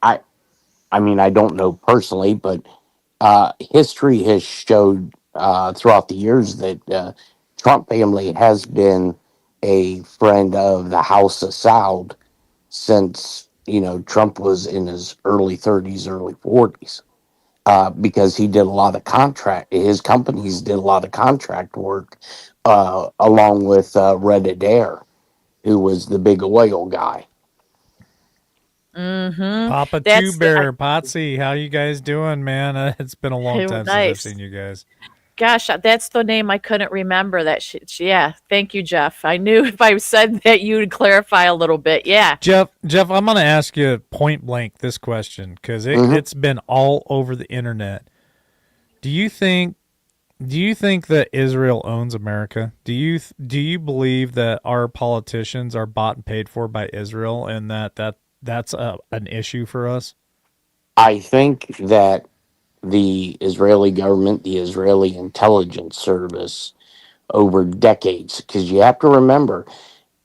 C: I mean, I don't know personally, but history has showed throughout the years that Trump family has been a friend of the House of Saud since Trump was in his early 30s, early 40s. Because he did a lot of contract, his companies did a lot of contract work along with Red Adair, who was the big oil guy.
B: mm-hmm.
A: Papa Two
B: That's
A: Bear, Potsy, how you guys doing, man? It's been a long time since I've
B: nice.
A: seen you guys.
B: Gosh, that's the name I couldn't remember. Yeah. Thank you, Jeff. I knew if I said that, you'd clarify a little bit. Yeah.
A: Jeff, I'm going to ask you point blank this question, because
C: Hmm.
A: it's been all over the internet. Do you think that Israel owns America? Do you believe that our politicians are bought and paid for by Israel, and that's an issue for us?
C: I think that the Israeli government, the Israeli intelligence service, over decades, because you have to remember,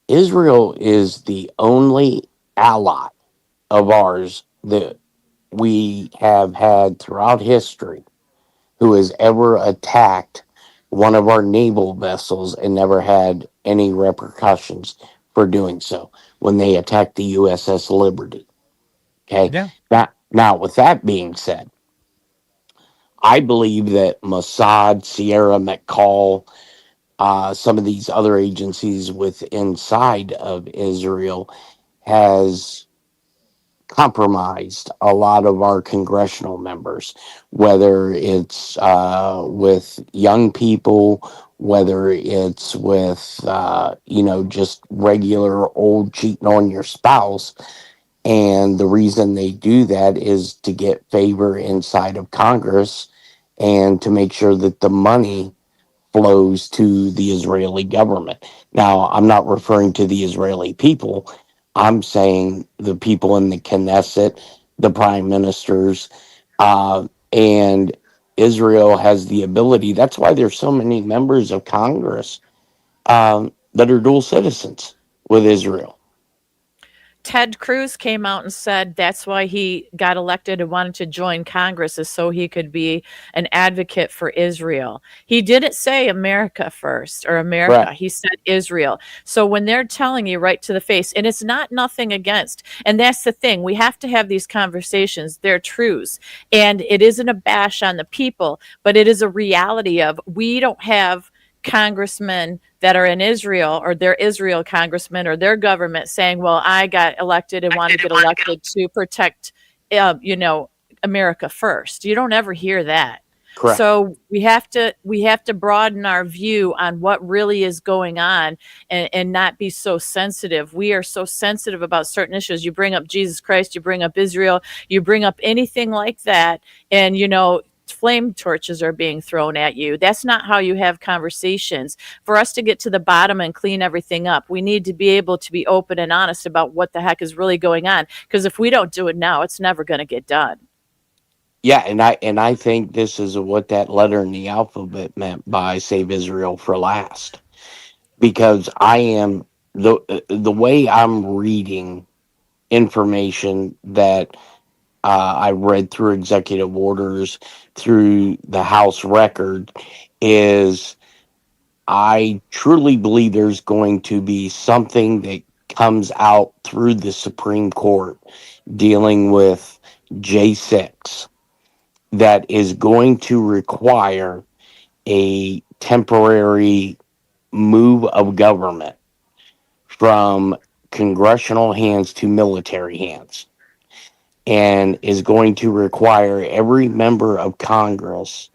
C: Israel is the only ally of ours that we have had throughout history who has ever attacked one of our naval vessels and never had any repercussions for doing so when they attacked the USS Liberty. Okay.
A: Yeah.
C: Now, with that being said, I believe that Mossad, Sierra, McCall, some of these other agencies with inside of Israel has compromised a lot of our congressional members, whether it's with young people, whether it's with, just regular old cheating on your spouse. And the reason they do that is to get favor inside of Congress and to make sure that the money flows to the Israeli government. Now, I'm not referring to the Israeli people. I'm saying the people in the Knesset, the prime ministers, and Israel has the ability. That's why there's so many members of Congress that are dual citizens with Israel.
B: Ted Cruz came out and said that's why he got elected and wanted to join Congress is so he could be an advocate for Israel. He didn't say America first or
C: Correct.
B: America. He said Israel. So when they're telling you right to the face, and it's not nothing against, and that's the thing, we have to have these conversations. They're truths. And it isn't a bash on the people, but it is a reality of we don't have congressmen that are in Israel or their Israel congressmen or their government saying, well, I got elected and want to get elected to protect, America first. You don't ever hear that.
C: Correct.
B: So we have to broaden our view on what really is going on and not be so sensitive. We are so sensitive about certain issues. You bring up Jesus Christ, you bring up Israel, you bring up anything like that, and flame torches are being thrown at you. That's not how you have conversations. For us to get to the bottom and clean everything up, we need to be able to be open and honest about what the heck is really going on. Because if we don't do it now, it's never going to get done.
C: Yeah, and I think this is what that letter in the alphabet meant by Save Israel for Last. Because I am the way I'm reading information that I read through executive orders, through the House record, is I truly believe there's going to be something that comes out through the Supreme Court dealing with J6 that is going to require a temporary move of government from congressional hands to military hands, and is going to require every member of Congress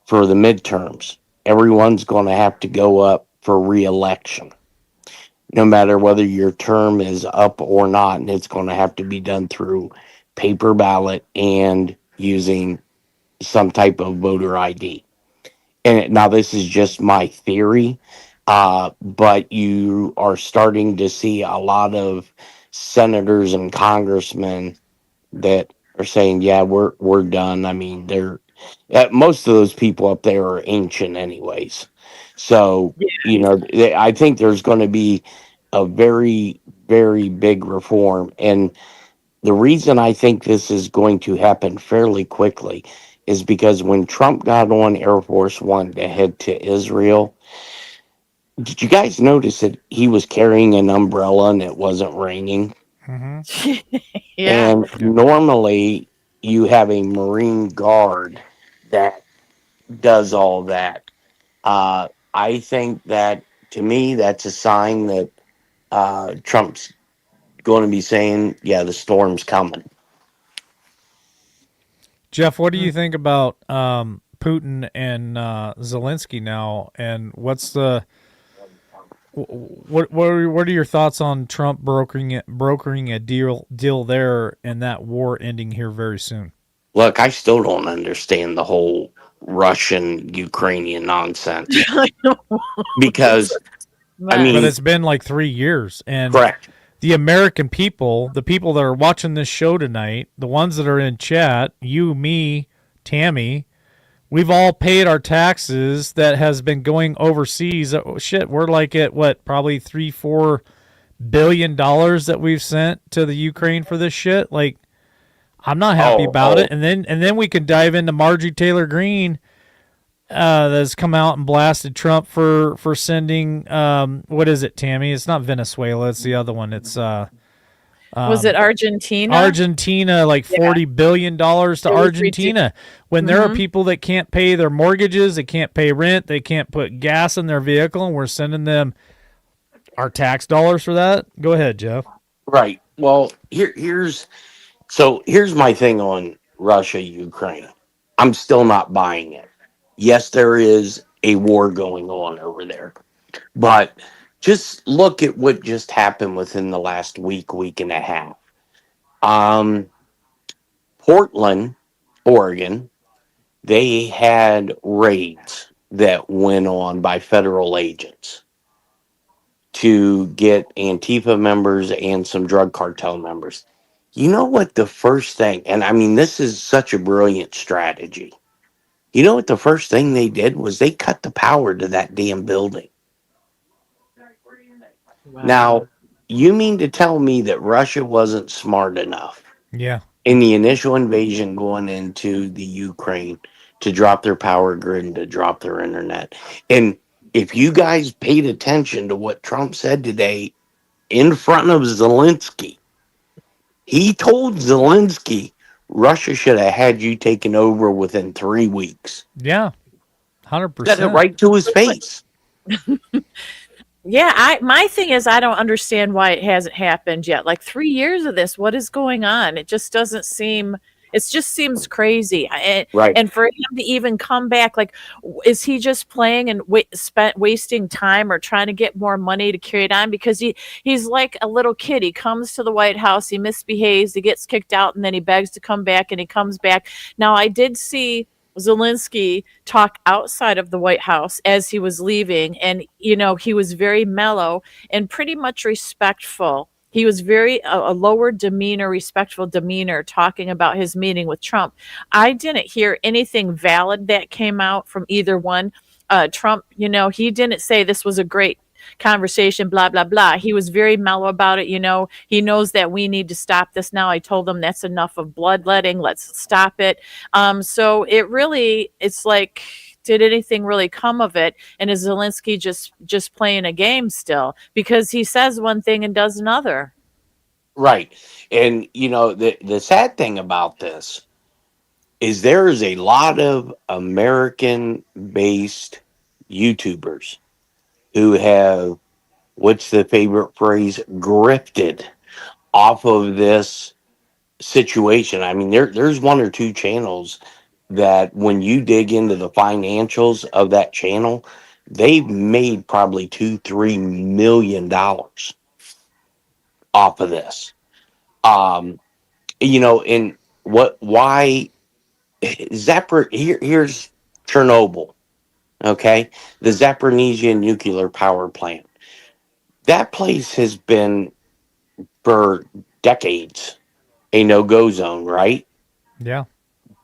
C: for the midterms. Everyone's going to have to go up for re-election, no matter whether your term is up or not, and it's going to have to be done through paper ballot and using some type of voter ID. And now this is just my theory, but you are starting to see a lot of senators and congressmen that are saying, "Yeah, we're done." I mean, they're most of those people up there are ancient, anyways. So I think there's going to be a very, very big reform, and the reason I think this is going to happen fairly quickly is because when Trump got on Air Force One to head to Israel, did you guys notice that he was carrying an umbrella and it wasn't raining?
B: Yeah.
C: And normally you have a Marine Guard that does all that. I think that, to me, that's a sign that Trump's going to be saying, yeah, the storm's coming.
A: Jeff, what do you think about Putin and Zelensky now? And what's the what are your thoughts on Trump brokering a deal there and that war ending here very soon?
C: Look, I still don't understand the whole Russian Ukrainian nonsense because, I
A: But
C: mean,
A: it's been like 3 years, and
C: correct.
A: the American people, the people that are watching this show tonight, the ones that are in chat, you, me, Tammy, we've all paid our taxes that has been going overseas. Oh, shit, we're like at what, probably $3-4 billion that we've sent to the Ukraine for this shit. Like, I'm not happy about it. And then we can dive into Marjorie Taylor Greene, that's come out and blasted Trump for sending what is it, Tammy? It's not Venezuela, it's the other one. It's
B: was it Argentina?
A: Argentina, like $40 billion to Argentina, when there are people that can't pay their mortgages, they can't pay rent, they can't put gas in their vehicle, and we're sending them our tax dollars for that. Go ahead, Jeff.
C: Right. Well, here's my thing on Russia, Ukraine. I'm still not buying it. Yes, there is a war going on over there, but just look at what just happened within the last week and a half. Portland, Oregon, they had raids that went on by federal agents to get Antifa members and some drug cartel members. You know what the first thing, and I mean, this is such a brilliant strategy. You know what the first thing they did was they cut the power to that damn building.
B: Wow.
C: Now, you mean to tell me that Russia wasn't smart enough
A: Yeah.
C: in the initial invasion going into the Ukraine to drop their power grid and to drop their internet? And if you guys paid attention to what Trump said today in front of Zelensky, he told Zelensky Russia should have had you taken over within 3 weeks.
A: Yeah.
C: Said it
A: 100%.
C: right to his face.
B: Yeah, my thing is I don't understand why it hasn't happened yet. Like 3 years of this, what is going on? It just doesn't seem it just seems crazy.
C: Right.
B: And for him to even come back, like, is he just playing and wasting time or trying to get more money to carry it on? Because he's like a little kid. He comes to the White House, he misbehaves, he gets kicked out, and then he begs to come back, and he comes back. Now, I did see Zelensky talk outside of the White House as he was leaving. And, he was very mellow and pretty much respectful. He was very a lower demeanor, respectful demeanor, talking about his meeting with Trump. I didn't hear anything valid that came out from either one. Trump, he didn't say this was a great conversation, blah, blah, blah. He was very mellow about it. He knows that we need to stop this now. I told him that's enough of bloodletting. Let's stop it. So it's like, did anything really come of it? And is Zelensky just playing a game still? Because he says one thing and does another.
C: Right. And the sad thing about this is there is a lot of American based YouTubers who have, what's the favorite phrase, grifted off of this situation. I mean, there's one or two channels that when you dig into the financials of that channel, they've made probably $2-3 million off of this. And why here's Chernobyl, okay? The Zaporizhzhia nuclear power plant. That place has been for decades a no-go zone, right?
A: Yeah.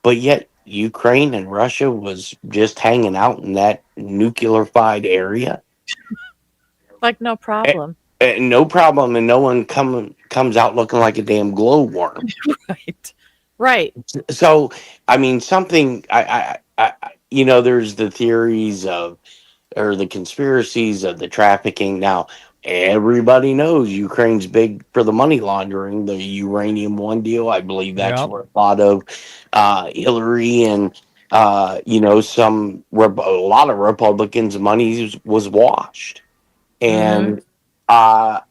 C: But yet Ukraine and Russia was just hanging out in that nuclear-fied area.
B: Like, no problem.
C: No problem, and no one comes out looking like a damn glowworm.
B: Right.
C: So, I mean, something there's the theories of, or the conspiracies of the trafficking. Now, everybody knows Ukraine's big for the money laundering, the Uranium One deal. I believe that's
A: Yep.
C: where a lot of Hillary and a lot of Republicans' money was washed, and all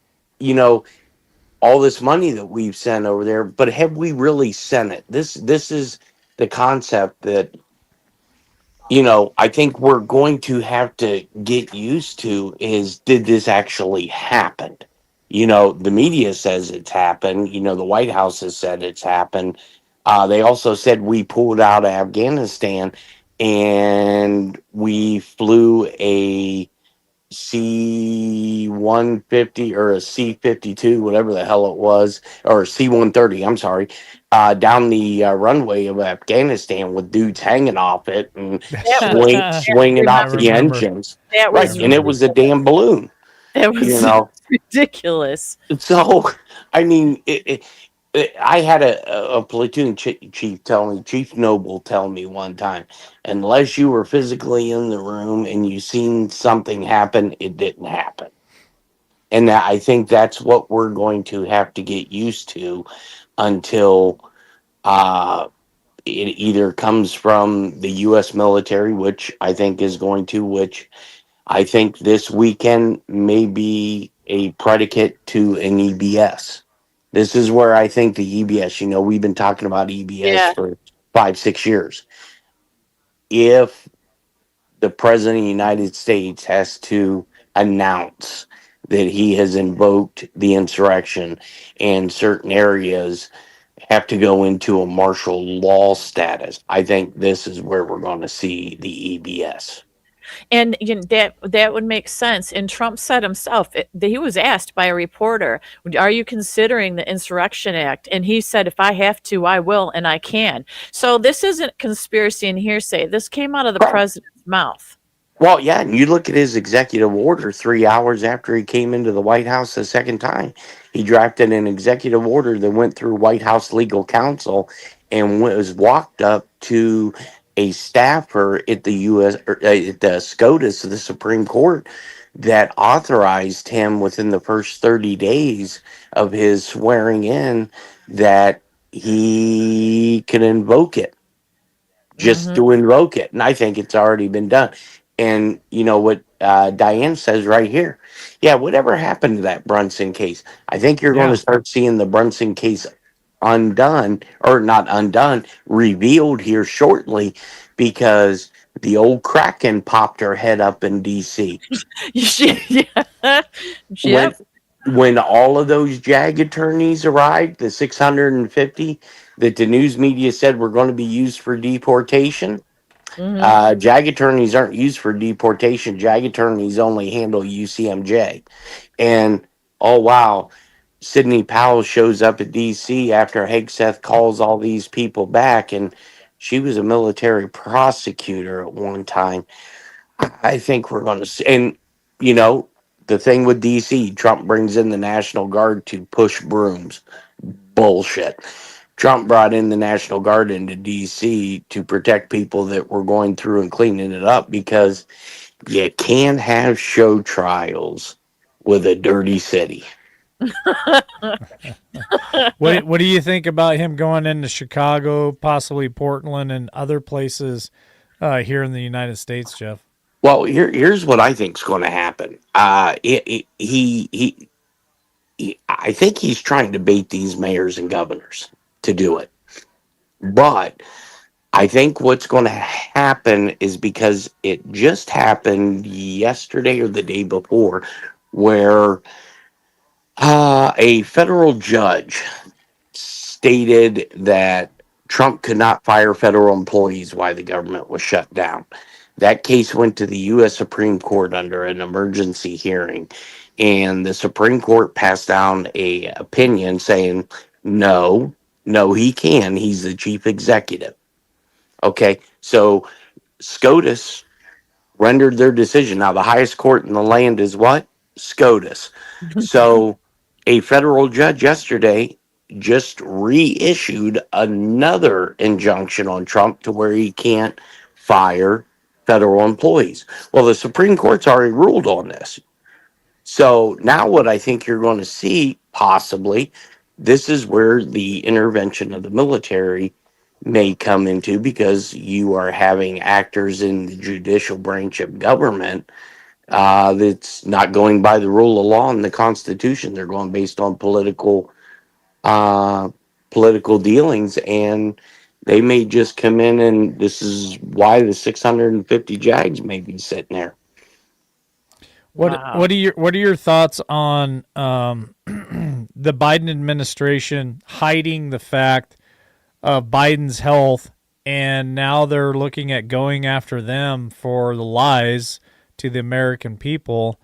C: this money that we've sent over there, but have we really sent it? This is the concept that I think we're going to have to get used to is, did this actually happen? The media says it's happened. The White House has said it's happened. They also said we pulled out of Afghanistan and we flew a C-150 or a C-52, whatever the hell it was, or C-130, I'm sorry, down the runway of Afghanistan with dudes hanging off it and swinging off the
A: remember.
C: engines.
B: That
C: Right,
B: was
C: and it was a damn balloon,
B: that was
C: you know.
B: ridiculous.
C: So, I mean, I had a platoon chief tell me, Chief Noble tell me one time, unless you were physically in the room and you seen something happen, it didn't happen. And I think that's what we're going to have to get used to until it either comes from the U.S. military, which I think is going to, which I think this weekend may be a predicate to an EBS. This is where I think the EBS, we've been talking about EBS for 5-6 years. If the president of the United States has to announce that he has invoked the insurrection and certain areas have to go into a martial law status, I think this is where we're going to see the EBS.
B: And that would make sense. And Trump said himself, that he was asked by a reporter, are you considering the Insurrection Act? And he said, if I have to, I will, and I can. So this isn't conspiracy and hearsay. This came out of the president's mouth.
C: Well, yeah, and you look at his executive order 3 hours after he came into the White House the second time. He drafted an executive order that went through White House legal counsel and was walked up to a staffer at the U.S. At the SCOTUS of the Supreme Court that authorized him within the first 30 days of his swearing in that he could invoke it, just
B: Hmm.
C: to invoke it. And I think it's already been done. And you know what Diane says right here? Yeah, whatever happened to that Brunson case? I think you're going to
A: Yeah.
C: start seeing the Brunson case undone, or not undone, revealed here shortly, because the old Kraken popped her head up in DC.
B: Yeah.
C: When
B: Yep.
C: when all of those JAG attorneys arrived, the 650 that the news media said were going to be used for deportation,
B: Hmm.
C: JAG attorneys aren't used for deportation. JAG attorneys only handle UCMJ. And oh wow, Sidney Powell shows up at DC after Hegseth calls all these people back, and she was a military prosecutor at one time. I think we're going to see, and you know, the thing with DC, Trump brings in the National Guard to push brooms. Bullshit. Trump brought in the National Guard into DC to protect people that were going through and cleaning it up, because you can't have show trials with a dirty city.
A: What do you think about him going into Chicago, possibly Portland, and other places here in the United States, Jeff?
C: Well, here's what I think's going to happen. I think he's trying to bait these mayors and governors to do it. But I think what's going to happen is, because it just happened yesterday or the day before, where a federal judge stated that Trump could not fire federal employees while the government was shut down. That case went to the U.S. Supreme Court under an emergency hearing, and the Supreme Court passed down a opinion saying no, no, he can. He's the chief executive. Okay, so SCOTUS rendered their decision. Now, the highest court in the land is what? SCOTUS. So, a federal judge yesterday just reissued another injunction on Trump to where he can't fire federal employees. Well, the Supreme Court's already ruled on this. So, now what I think you're going to see, possibly, this is where the intervention of the military may come into, because you are having actors in the judicial branch of government that's not going by the rule of law and the Constitution. They're going based on uh, political dealings, and they may just come in, and this is why the 650 Jags may be sitting there.
B: Wow.
A: What are your thoughts on the Biden administration hiding the fact of Biden's health, and now they're looking at going after them for the lies to the American people?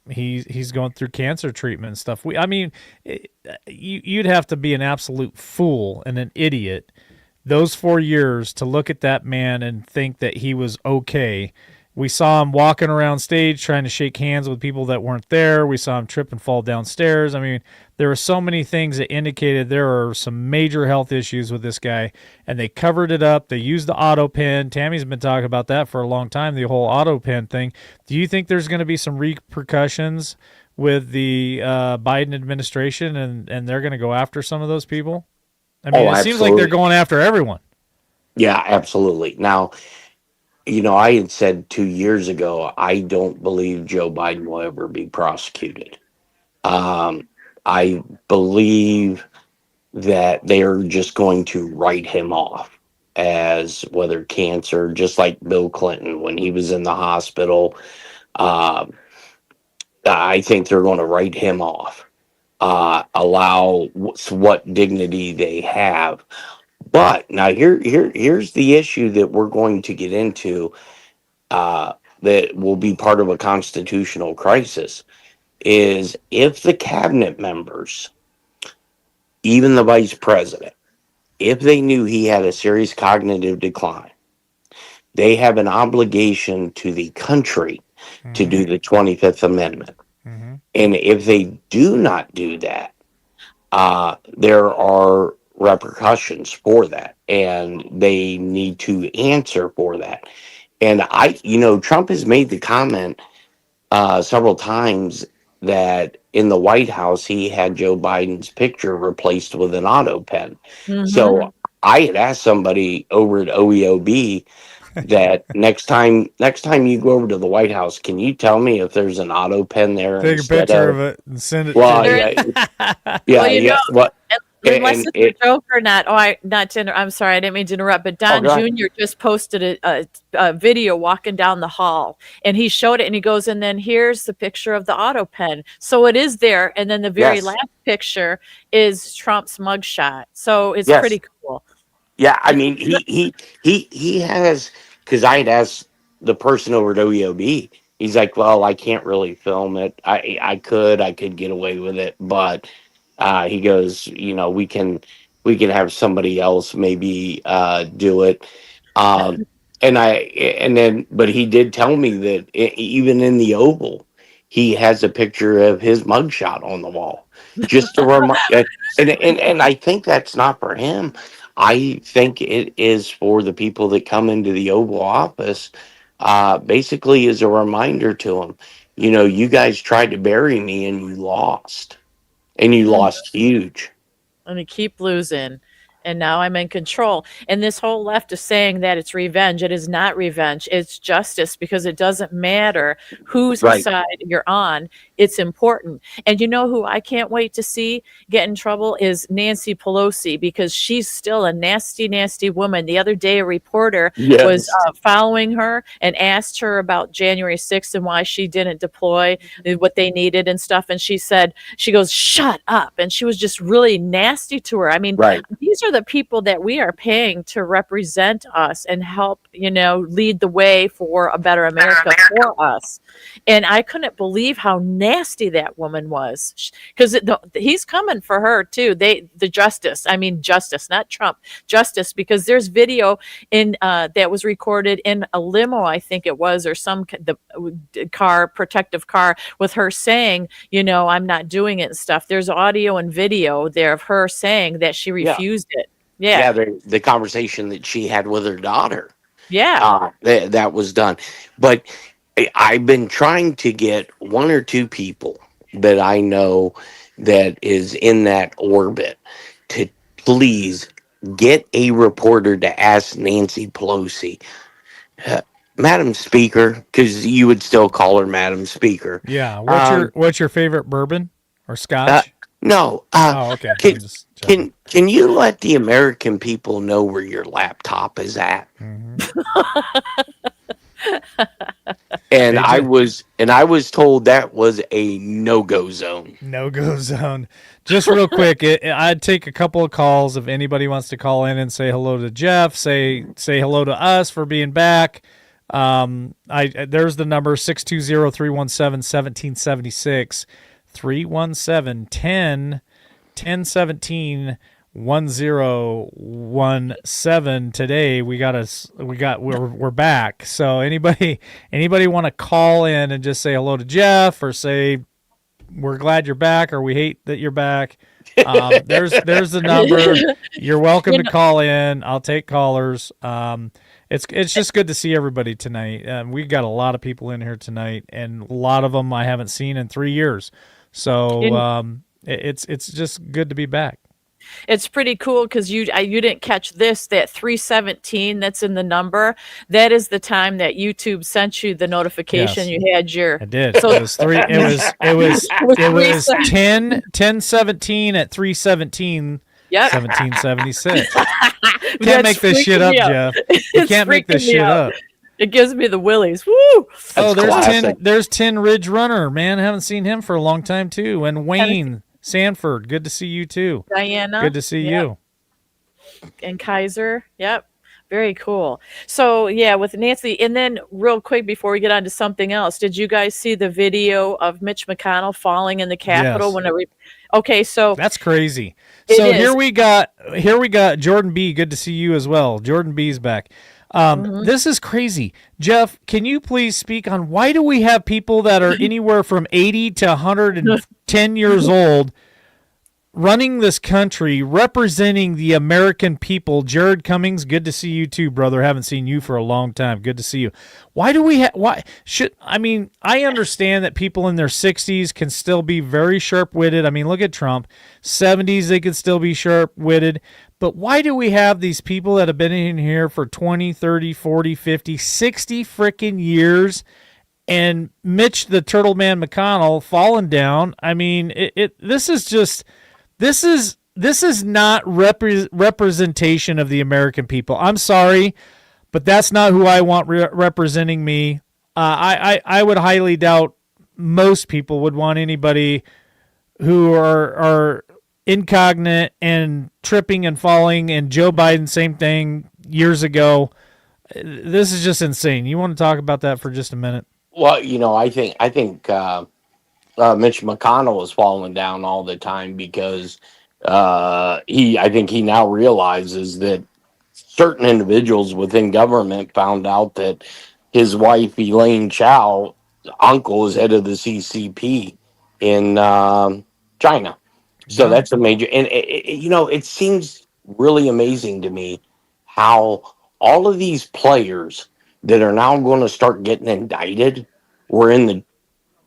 A: He's going through cancer treatment and stuff. I mean, you'd have to be an absolute fool and an idiot those 4 years to look at that man and think that he was okay. We saw him walking around stage trying to shake hands with people that weren't there. We saw him trip and fall downstairs. I mean, there were so many things that indicated there are some major health issues with this guy, and they covered it up. They used the auto pen. Tammy's been talking about that for a long time, the whole auto pen thing. Do you think there's going to be some repercussions with the Biden administration, and they're going to go after some of those people? I mean,
C: Oh,
A: it seems like they're
C: absolutely.
A: going after everyone.
C: Yeah, absolutely. Now, I had said 2 years ago, I don't believe Joe Biden will ever be prosecuted. Um, I believe that they're just going to write him off as whether cancer, just like Bill Clinton when he was in the hospital. Um, I think they're going to write him off, allow what dignity they have. But now here's the issue that we're going to get into, uh, that will be part of a constitutional crisis, is if the cabinet members, even the vice president, if they knew he had a serious cognitive decline, they have an obligation to the country to do the 25th Amendment.
A: Mm-hmm.
C: And if they do not do that, there are repercussions for that, and they need to answer for that. And Trump has made the comment several times that in the White House he had Joe Biden's picture replaced with an auto pen. So I had asked somebody over at OEOB that next time you go over to the White House, can you tell me if there's an auto pen there
A: Take a
C: instead
A: picture
C: of
A: of it and send it
C: well,
A: to you.
C: yeah,
B: Well, you
C: yeah.
B: know,
C: What?
B: unless
C: And
B: it's a joke or not. I'm sorry, I didn't mean to interrupt, but Don
C: go ahead.
B: Jr. just posted a video walking down the hall, and he showed it, and he goes, and then here's the picture of the auto pen. So it is there, and then the very
C: Yes,
B: last picture is Trump's mugshot. So it's
C: yes.
B: pretty cool.
C: Yeah, I mean, he has because I had asked the person over at OEOB. He's like, "Well, I can't really film it. I could get away with it, but he goes, we can have somebody else maybe do it." Um, but he did tell me that even in the Oval, he has a picture of his mugshot on the wall, just to remind. And I think that's not for him. I think it is for the people that come into the Oval Office, basically as a reminder to them, you guys tried to bury me and you lost, and you
B: Mhm.
C: lost huge.
B: And we keep losing. And now I'm in control. And this whole left is saying that it's revenge. It is not revenge. It's justice, because it doesn't matter whose
C: Right.
B: side you're on. It's important. And you know who I can't wait to see get in trouble is Nancy Pelosi, because she's still a nasty, nasty woman. The other day, a reporter was
C: Yes.
B: following her and asked her about January 6th and why she didn't deploy what they needed and stuff. And she goes, shut up. And she was just really nasty to her. I mean,
C: Right.
B: these are the people that we are paying to represent us and help, lead the way for a better America for us. And I couldn't believe how nasty that woman was, because he's coming for her too. The justice, not Trump, justice, because there's video in that was recorded in a limo, I think it was, or the car, protective car, with her saying, I'm not doing it and stuff. There's audio and video there of her saying that she
C: Yeah.
B: refused it.
C: Yeah.
B: Yeah.
C: The conversation that she had with her daughter,
B: Yeah.
C: that was done. But I've been trying to get one or two people that I know that is in that orbit to please get a reporter to ask Nancy Pelosi, uh, Madam Speaker, because you would still call her Madam Speaker.
A: Yeah.
C: Um,
A: What's your favorite bourbon or
C: uh,
A: scotch?
C: no,
A: Oh, okay.
C: can
A: I'm just checking.
C: can you let the American people know where your laptop is at?
A: Mhm.
C: And
A: They
C: I
A: do.
C: was told that was a no-go zone.
A: No-go zone. Just real quick, I'd take a couple of calls if anybody wants to call in and say hello to Jeff, say hello to us for being back. There's the number 620-317-1776, 317-1017 1017 today. We're back. So anybody want to call in and just say hello to Jeff, or say we're glad you're back, or we hate that you're back, there's the number. You're welcome to call in. I'll take callers. It's just good to see everybody tonight. We've got a lot of people in here tonight, and a lot of them I haven't seen in 3 years. So it's just good to be back.
B: It's pretty cool, because you didn't catch this, that 317 that's in the number. That is the time that YouTube sent you the notification.
A: Yes.
B: You had your
A: I did.
B: So-
A: It was 10:17 at 3:17
B: Yep.
A: 1776. You can't
B: That's
A: make this shit
B: freaking
A: up,
B: me out.
A: Jeff. You
B: It's
A: can't make this
B: freaking me
A: shit
B: out.
A: up.
B: It gives me the willies. Woo!
A: Oh,
C: That's
A: there's
C: classic.
A: there's 10 Ridge Runner, man. Haven't seen him for a long time too. And Wayne Sanford, good to see you too.
B: Diana.
A: Good to see
B: Yep.
A: you.
B: And Kaiser. Yep. Very cool. So yeah, with Nancy, and then real quick before we get on to something else, did you guys see the video of Mitch McConnell falling in the Capitol
A: Yes.
B: Okay, so
A: That's crazy.
B: It
A: So
B: is.
A: here we got Jordan B. Good to see you as well. Jordan B's back. This is crazy. Jeff, can you please speak on why do we have people that are anywhere from 80 to 110 years old running this country, representing the American people? Jared Cummings, good to see you too, brother. Haven't seen you for a long time. Good to see you. Why do we I understand that people in their 60s can still be very sharp-witted. I mean, look at Trump. 70s, they could still be sharp-witted. But why do we have these people that have been in here for 20, 30, 40, 50, 60 freaking years, and Mitch the Turtle Man McConnell falling down? I mean, this is not representation of the American people. I'm sorry, but that's not who I want representing me. I would highly doubt most people would want anybody who are incognite and tripping and falling. And Joe Biden, same thing years ago. This is just insane. You want to talk about that for just a minute?
C: Well, I think Mitch McConnell is falling down all the time because I think he now realizes that certain individuals within government found out that his wife Elaine Chao uncle is head of the CCP in China. So that's a major, and it seems really amazing to me how all of these players that are now going to start getting indicted were in the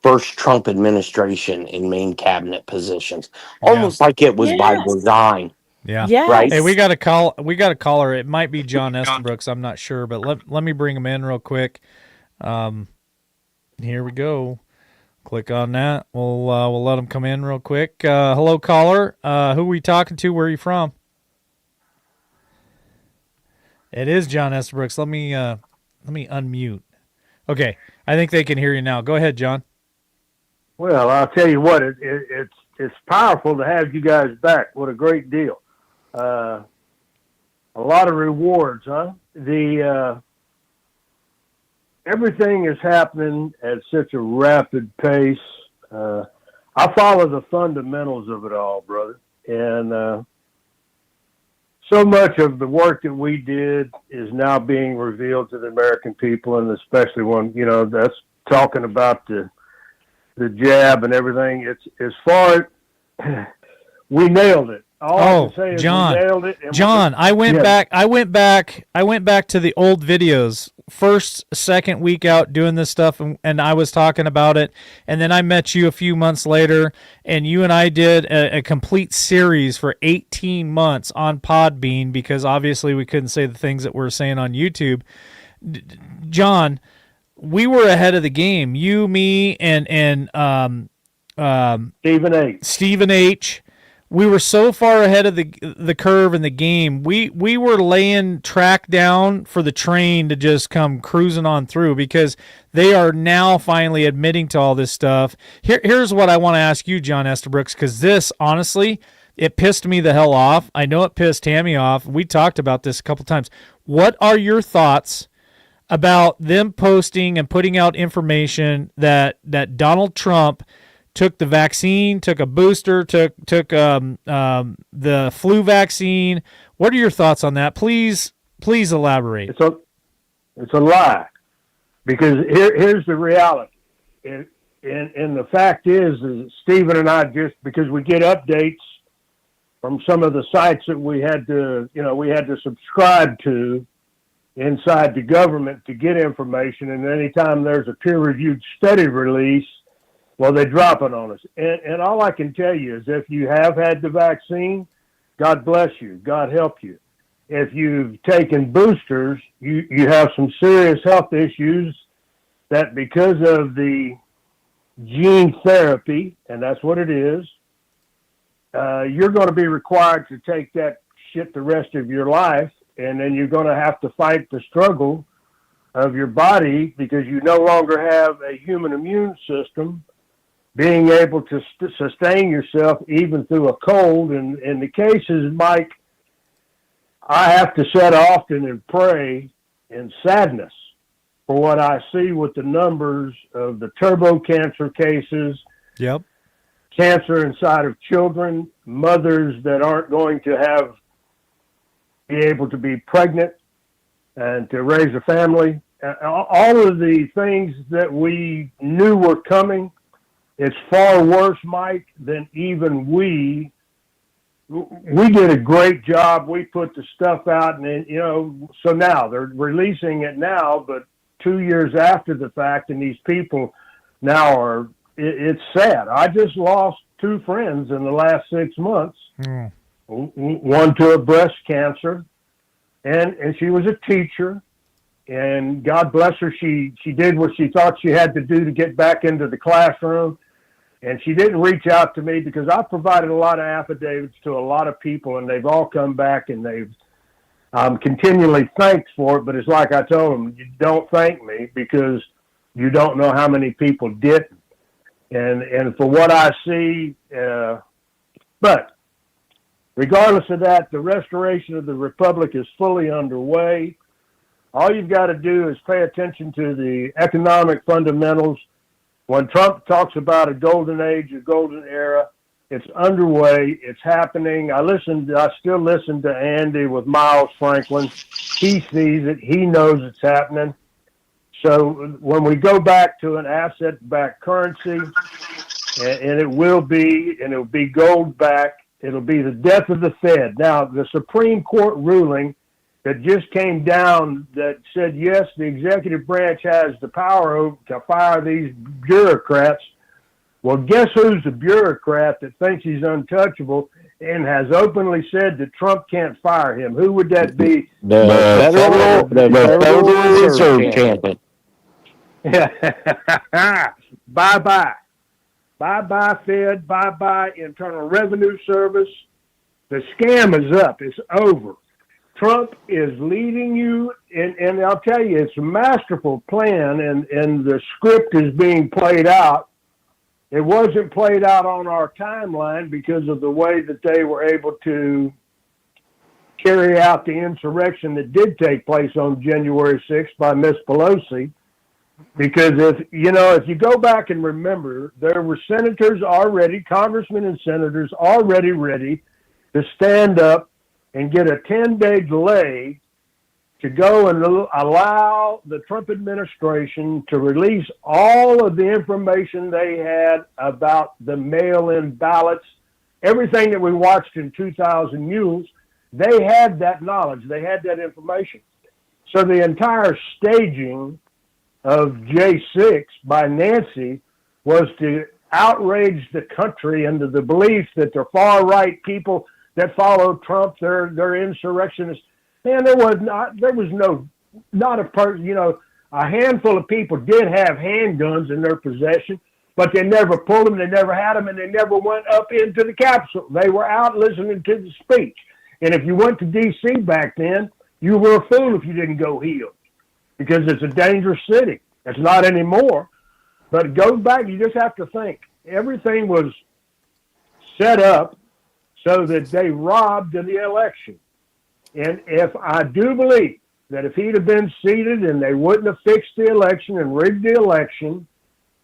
C: first Trump administration in main cabinet positions, almost like it was by
B: Yes.
C: design.
A: Yeah.
B: Yes.
C: Right.
A: Hey, we got a caller. It might be John Estabrook. I'm not sure, but let me bring him in real quick. Here we go. Click on that. We'll let him come in real quick. Hello, caller. Who are we talking to? Where are you from? It is John Estabrook. Let me unmute. Okay, I think they can hear you now. Go ahead, John.
D: Well, I'll tell you what, it's powerful to have you guys back. What a great deal. A lot of rewards, huh? Everything is happening at such a rapid pace. I follow the fundamentals of it all, brother. And so much of the work that we did is now being revealed to the American people, and especially when, that's talking about the jab and everything. It's as far as we nailed it. All I can say is
A: John,
D: we nailed it.
A: John, I went back to the old videos, first, second week out doing this stuff, and I was talking about it, and then I met you a few months later, and you and I did a complete series for 18 months on Podbean, because obviously we couldn't say the things that we're saying on YouTube. John, we were ahead of the game. You, me, and Stephen H. We were so far ahead of the curve in the game. We were laying track down for the train to just come cruising on through, because they are now finally admitting to all this stuff. Here's what I want to ask you, John Estabrook, because this, honestly, it pissed me the hell off. I know it pissed Tammy off. We talked about this a couple times. What are your thoughts about them posting and putting out information that Donald Trump took the vaccine, took a booster, took the flu vaccine? What are your thoughts on that? Please elaborate.
D: It's a lie, because here's the reality. And the fact is Stephen and I, just because we get updates from some of the sites that we had to subscribe to inside the government to get information, and anytime there's a peer-reviewed study release, well, they drop it on us. And all I can tell you is, if you have had the vaccine, God bless you. God help you. If you've taken boosters, you have some serious health issues that, because of the gene therapy, and that's what it is, you're going to be required to take that shit the rest of your life. And then you're going to have to fight the struggle of your body, because you no longer have a human immune system being able to sustain yourself even through a cold. And in the cases, Mike, I have to sit often and pray in sadness for what I see with the numbers of the turbo cancer cases.
A: Yep.
D: Cancer inside of children, mothers that aren't going to be able to be pregnant, and to raise a family. All of the things that we knew were coming, it's far worse, Mike, than even we did a great job. We put the stuff out, and so now they're releasing it now, but 2 years after the fact, and these people now are. It's sad. I just lost 2 friends in the last 6 months. One to a breast cancer, and she was a teacher, and God bless her. She did what she thought she had to do to get back into the classroom. And she didn't reach out to me because I provided a lot of affidavits to a lot of people, and they've all come back and they've continually thanked for it. But it's like I told them, you don't thank me because you don't know how many people didn't. And for what I see, but regardless of that, the restoration of the republic is fully underway. All you've got to do is pay attention to the economic fundamentals. When Trump talks about a golden age, a golden era, it's underway. It's happening. I still listen to Andy with Miles Franklin. He sees it. He knows it's happening. So when we go back to an asset-backed currency, and it'll be gold back, it'll be the death of the Fed. Now, the Supreme Court ruling that just came down that said, yes, the executive branch has the power to fire these bureaucrats. Well, guess who's the bureaucrat that thinks he's untouchable and has openly said that Trump can't fire him? Who would that be?
C: The Federal Reserve champion.
D: Bye-bye. Bye-bye, Fed. Bye-bye, Internal Revenue Service. The scam is up. It's over. Trump is leading you, and I'll tell you, it's a masterful plan, and the script is being played out. It wasn't played out on our timeline because of the way that they were able to carry out the insurrection that did take place on January 6th by Miss Pelosi. Because if you go back and remember, there were congressmen and senators already ready to stand up and get a 10-day delay to go and allow the Trump administration to release all of the information they had about the mail-in ballots, everything that we watched in 2000 Mules. They had that knowledge. They had that information. So the entire staging of J6 by Nancy was to outrage the country into the belief that the far-right people that follow Trump, they're insurrectionists. Man, a handful of people did have handguns in their possession, but they never pulled them, they never had them, and they never went up into the Capitol. They were out listening to the speech. And if you went to D.C. back then, you were a fool if you didn't go healed, because it's a dangerous city. It's not anymore. But go back, you just have to think. Everything was set up so that they robbed the election. And if I do believe that if he'd have been seated and they wouldn't have fixed the election and rigged the election,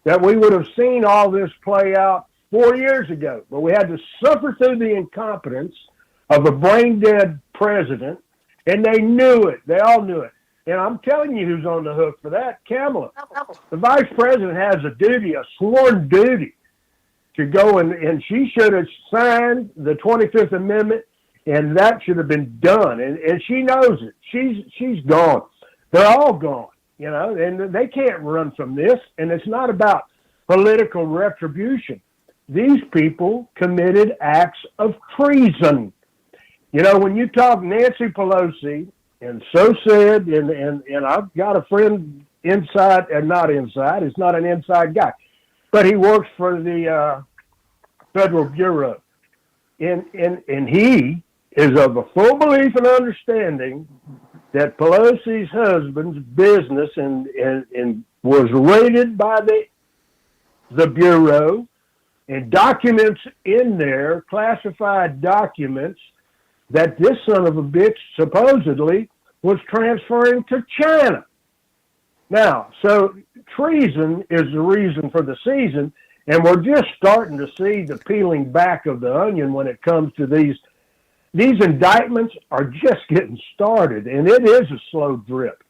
D: that we would have seen all this play out 4 years ago. But we had to suffer through the incompetence of a brain-dead president, and they knew it. They all knew it. And I'm telling you who's on the hook for that, Kamala. The vice president has a duty, a sworn duty, to go and she should have signed the 25th Amendment, and that should have been done. And she knows it. She's gone. They're all gone, and they can't run from this. And it's not about political retribution. These people committed acts of treason. When you talk Nancy Pelosi, and so said, and I've got a friend inside, and not inside, he's not an inside guy, but he works for the Federal Bureau. And he is of a full belief and understanding that Pelosi's husband's business and was raided by the Bureau, and documents in there, classified documents, that this son of a bitch supposedly was transferring to China. Now, so treason is the reason for the season, and we're just starting to see the peeling back of the onion when it comes to these these indictments are just getting started, and it is a slow drip.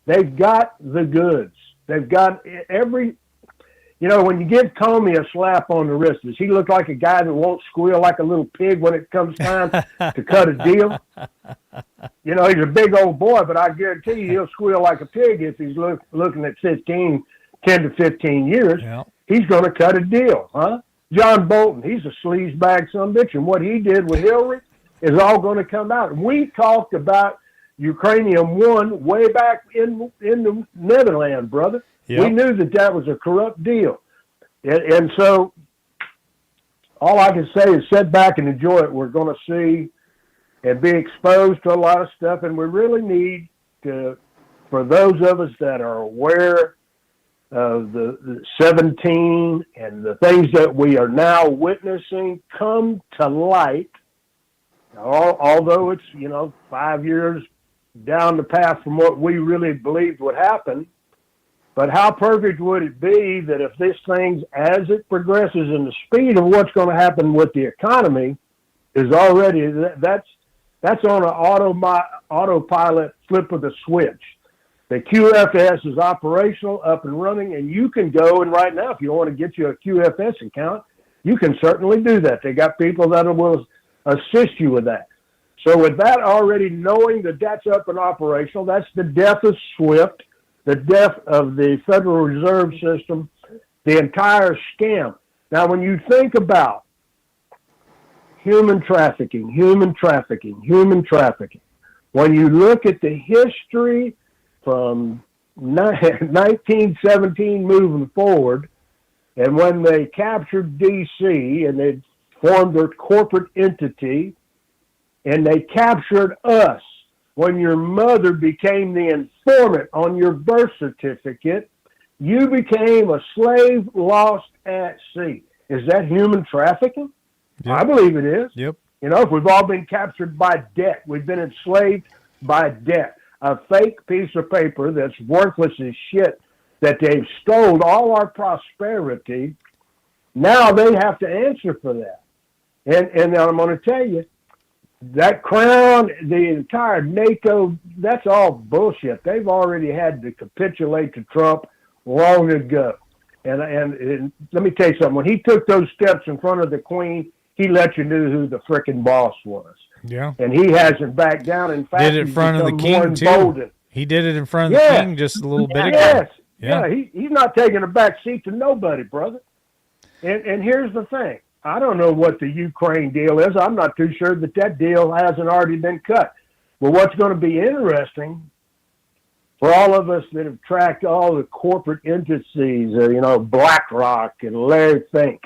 D: They've got the goods. They've got every, when you give Comey a slap on the wrist, does he look like a guy that won't squeal like a little pig when it comes time to cut a deal? He's a big old boy, but I guarantee you he'll squeal like a pig if he's looking at 10 to 15 years.
A: Yeah.
D: He's going to cut a deal, huh? John Bolton, he's a sleazebag sumbitch, and what he did with Hillary is all going to come out. We talked about Ukrainian One way back in the Netherlands, brother.
A: Yep.
D: We knew that was a corrupt deal. And so all I can say is sit back and enjoy it. We're going to see and be exposed to a lot of stuff, and we really need to, for those of us that are aware of the 17 and the things that we are now witnessing come to light, although it's, 5 years down the path from what we really believed would happen. But how perfect would it be that if this thing, as it progresses in the speed of what's going to happen with the economy, is already, that's on an autopilot flip of the switch. The QFS is operational, up and running, and you can go, and right now, if you want to get you a QFS account, you can certainly do that. They got people that will assist you with that. So with that already knowing that that's up and operational, that's the death of SWIFT, the death of the Federal Reserve System, the entire scam. Now, when you think about human trafficking, when you look at the history from 1917 moving forward, and when they captured D.C. and they formed their corporate entity, and they captured us, when your mother became the informant on your birth certificate, you became a slave lost at sea. Is that human trafficking?
A: Yep.
D: I believe it is.
A: Yep.
D: If we've all been captured by debt, we've been enslaved by debt, a fake piece of paper that's worthless as shit, that they've stole all our prosperity. Now they have to answer for that. And I'm going to tell you, that crown, the entire NATO, that's all bullshit. They've already had to capitulate to Trump long ago. And let me tell you something. When he took those steps in front of the Queen, he let you know who the frickin' boss was.
A: Yeah.
D: And he hasn't backed down. In fact,
A: Did it in front of the king, too. He did it in front of the king just a little bit ago.
D: Yes.
A: Yeah.
D: He's not taking a back seat to nobody, brother. And here's the thing. I don't know what the Ukraine deal is. I'm not too sure that deal hasn't already been cut. But what's going to be interesting for all of us that have tracked all the corporate entities, BlackRock and Larry Fink,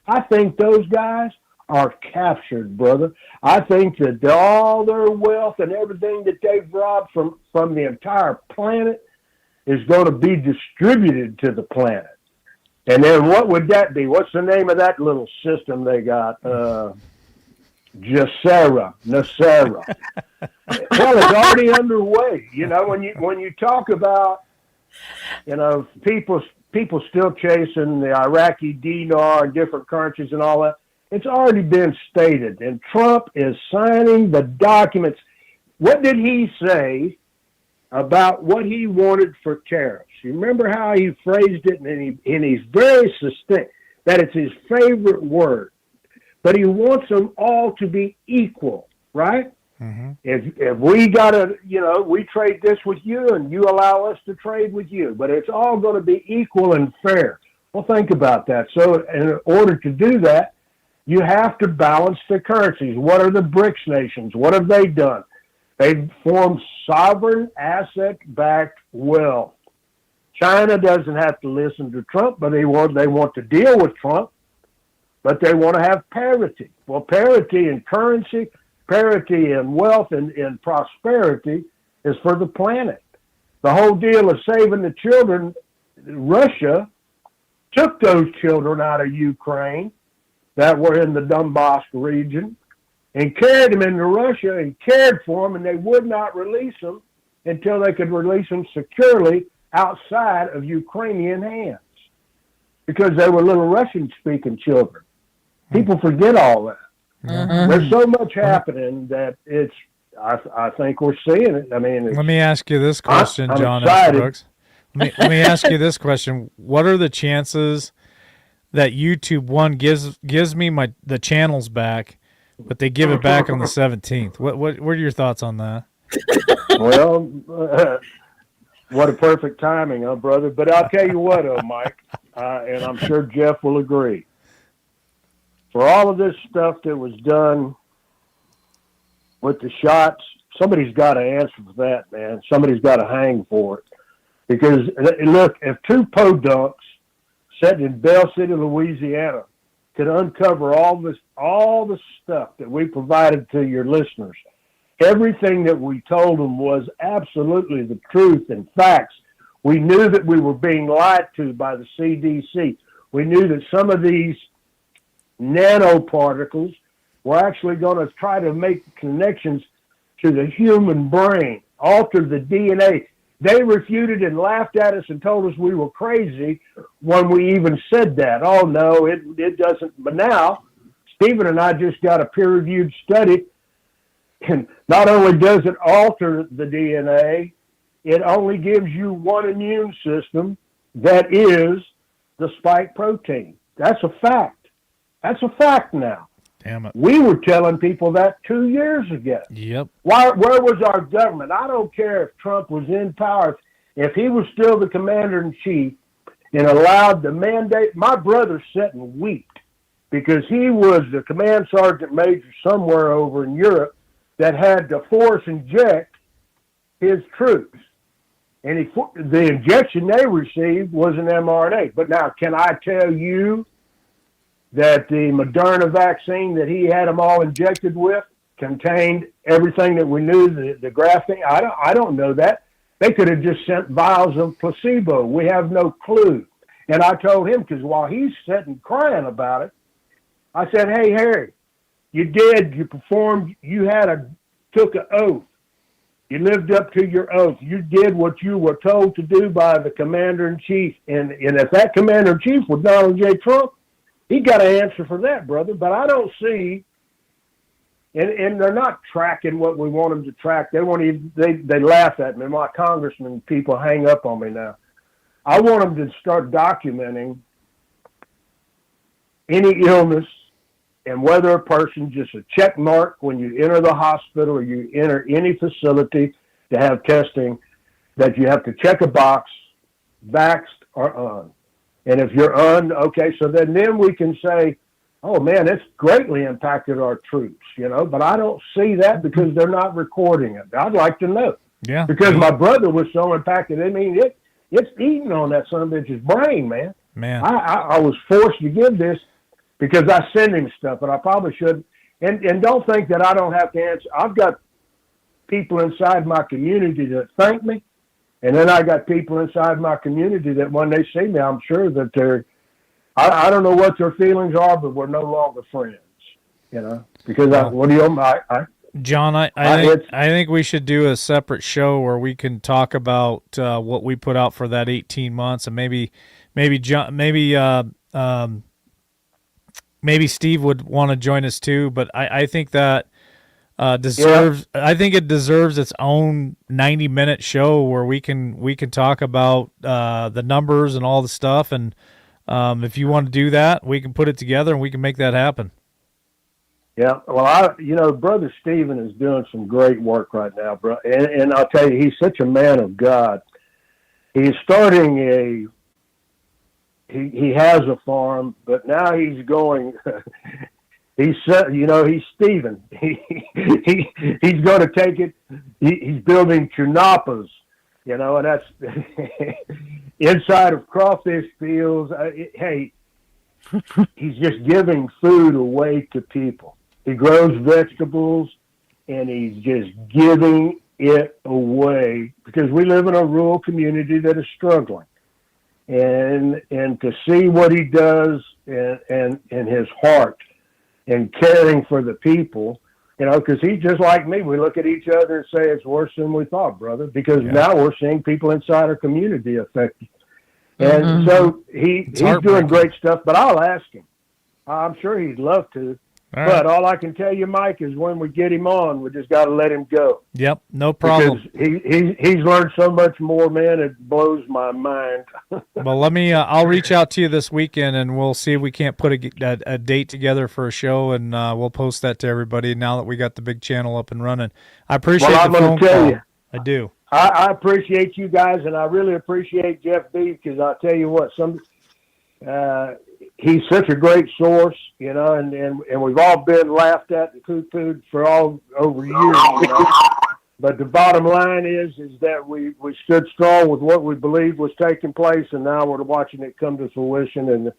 D: I think those guys are captured, brother. I think that all their wealth and everything that they've robbed from the entire planet is going to be distributed to the planet. And then what would that be? What's the name of that little system they got? Nasera. Well, it's already underway. When you talk about, people still chasing the Iraqi dinar and different currencies and all that, it's already been stated. And Trump is signing the documents. What did he say about what he wanted for tariffs? You remember how he phrased it, and he's very succinct, that it's his favorite word. But he wants them all to be equal, right? Mm-hmm. If we we trade this with you, and you allow us to trade with you, but it's all going to be equal and fair. Well, think about that. So in order to do that, you have to balance the currencies. What are the BRICS nations? What have they done? They've formed sovereign asset-backed wealth. China doesn't have to listen to Trump, but they want to deal with Trump, but they want to have parity. Well, parity in currency, parity in wealth, and in prosperity is for the planet. The whole deal of saving the children, Russia took those children out of Ukraine that were in the Donbass region and carried them into Russia and cared for them, and they would not release them until they could release them securely outside of Ukrainian hands, because they were little Russian-speaking children. People forget all that. There's so much happening that I think we're seeing it. I mean,
A: Let me ask you this question,
D: I'm
A: John
D: excited.
A: Estabrook. Let me ask you this question: what are the chances that YouTube gives me the channels back, but they give it back on the 17th? What are your thoughts on that?
D: Well, what a perfect timing, huh, brother? But I'll tell you what, Mike, and I'm sure Jeff will agree. For all of this stuff that was done with the shots, somebody's got to answer for that, man. Somebody's got to hang for it. Because, look, if two podunks sitting in Bell City, Louisiana, could uncover all the stuff that we provided to your listeners, everything that we told them was absolutely the truth and facts. We knew that we were being lied to by the CDC. We knew that some of these nanoparticles were actually going to try to make connections to the human brain, alter the DNA. They refuted and laughed at us and told us we were crazy when we even said that. Oh, no, it doesn't. But now, Stephen and I just got a peer-reviewed study, and not only does it alter the DNA, it only gives you one immune system, that is the spike protein. That's a fact. That's a fact now.
A: Damn it.
D: We were telling people that 2 years ago.
A: Yep.
D: Where was our government? I don't care if Trump was in power. If he was still the commander-in-chief and allowed the mandate, my brother sat and wept because he was the command sergeant major somewhere over in Europe that had to force inject his troops. And the injection they received was an mRNA. But now, can I tell you that the Moderna vaccine that he had them all injected with contained everything that we knew, the grafting? I don't know that. They could have just sent vials of placebo. We have no clue. And I told him, because while he's sitting crying about it, I said, hey, Harry, you performed, took an oath. You lived up to your oath. You did what you were told to do by the commander-in-chief. And if that commander-in-chief was Donald J. Trump, he got to answer for that, brother. But I don't see, and they're not tracking what we want them to track. They won't even, they laugh at me. My congressman people hang up on me now. I want them to start documenting any illness and whether a person just a check mark when you enter the hospital or you enter any facility to have testing, that you have to check a box, vaxxed or un. And if you're okay, so then we can say, oh man, it's greatly impacted our troops, but I don't see that because they're not recording it. I'd like to know.
A: Yeah.
D: Because my brother was so impacted. I mean, it's eating on that son of a bitch's brain, man.
A: Man.
D: I was forced to give this because I send him stuff, and I probably should. And don't think that I don't have to answer. I've got people inside my community that thank me. And then I got people inside my community that when they see me, I'm sure that I don't know what their feelings are, but we're no longer friends, because
A: John, I think we should do a separate show where we can talk about what we put out for that 18 months, and maybe Steve would want to join us too. But I think that deserves. Yeah. I think it deserves its own 90-minute show where we can talk about the numbers and all the stuff. And if you want to do that, we can put it together and we can make that happen.
D: Yeah, well, Brother Stephen is doing some great work right now, bro. And I'll tell you, he's such a man of God. He's starting he has a farm, but now he's going. He's Stephen. He's going to take it. He's building chunapas, and that's inside of crawfish fields. Hey, he's just giving food away to people. He grows vegetables, and he's just giving it away because we live in a rural community that is struggling. And to see what he does and his heart and caring for the people, because he's just like me. We look at each other and say it's worse than we thought, brother, because now we're seeing people inside our community affected. And so he's doing great stuff, but I'll ask him. I'm sure he'd love to.
A: All right.
D: But all I can tell you, Mike, is when we get him on, we just got to let him go.
A: Yep. No problem.
D: Because he's learned so much more, man. It blows my mind.
A: Well, let me. I'll reach out to you this weekend, and we'll see if we can't put a date together for a show, and we'll post that to everybody. Now that we got the big channel up and running, I appreciate
D: Well, I'm
A: the phone
D: gonna tell
A: call.
D: you.
A: I do.
D: I appreciate you guys, and I really appreciate Jeff B. Because I tell you what, he's such a great source, you know, and we've all been laughed at and poo-pooed for all over years. You know? But the bottom line is that we stood strong with what we believed was taking place, and now we're watching it come to fruition. And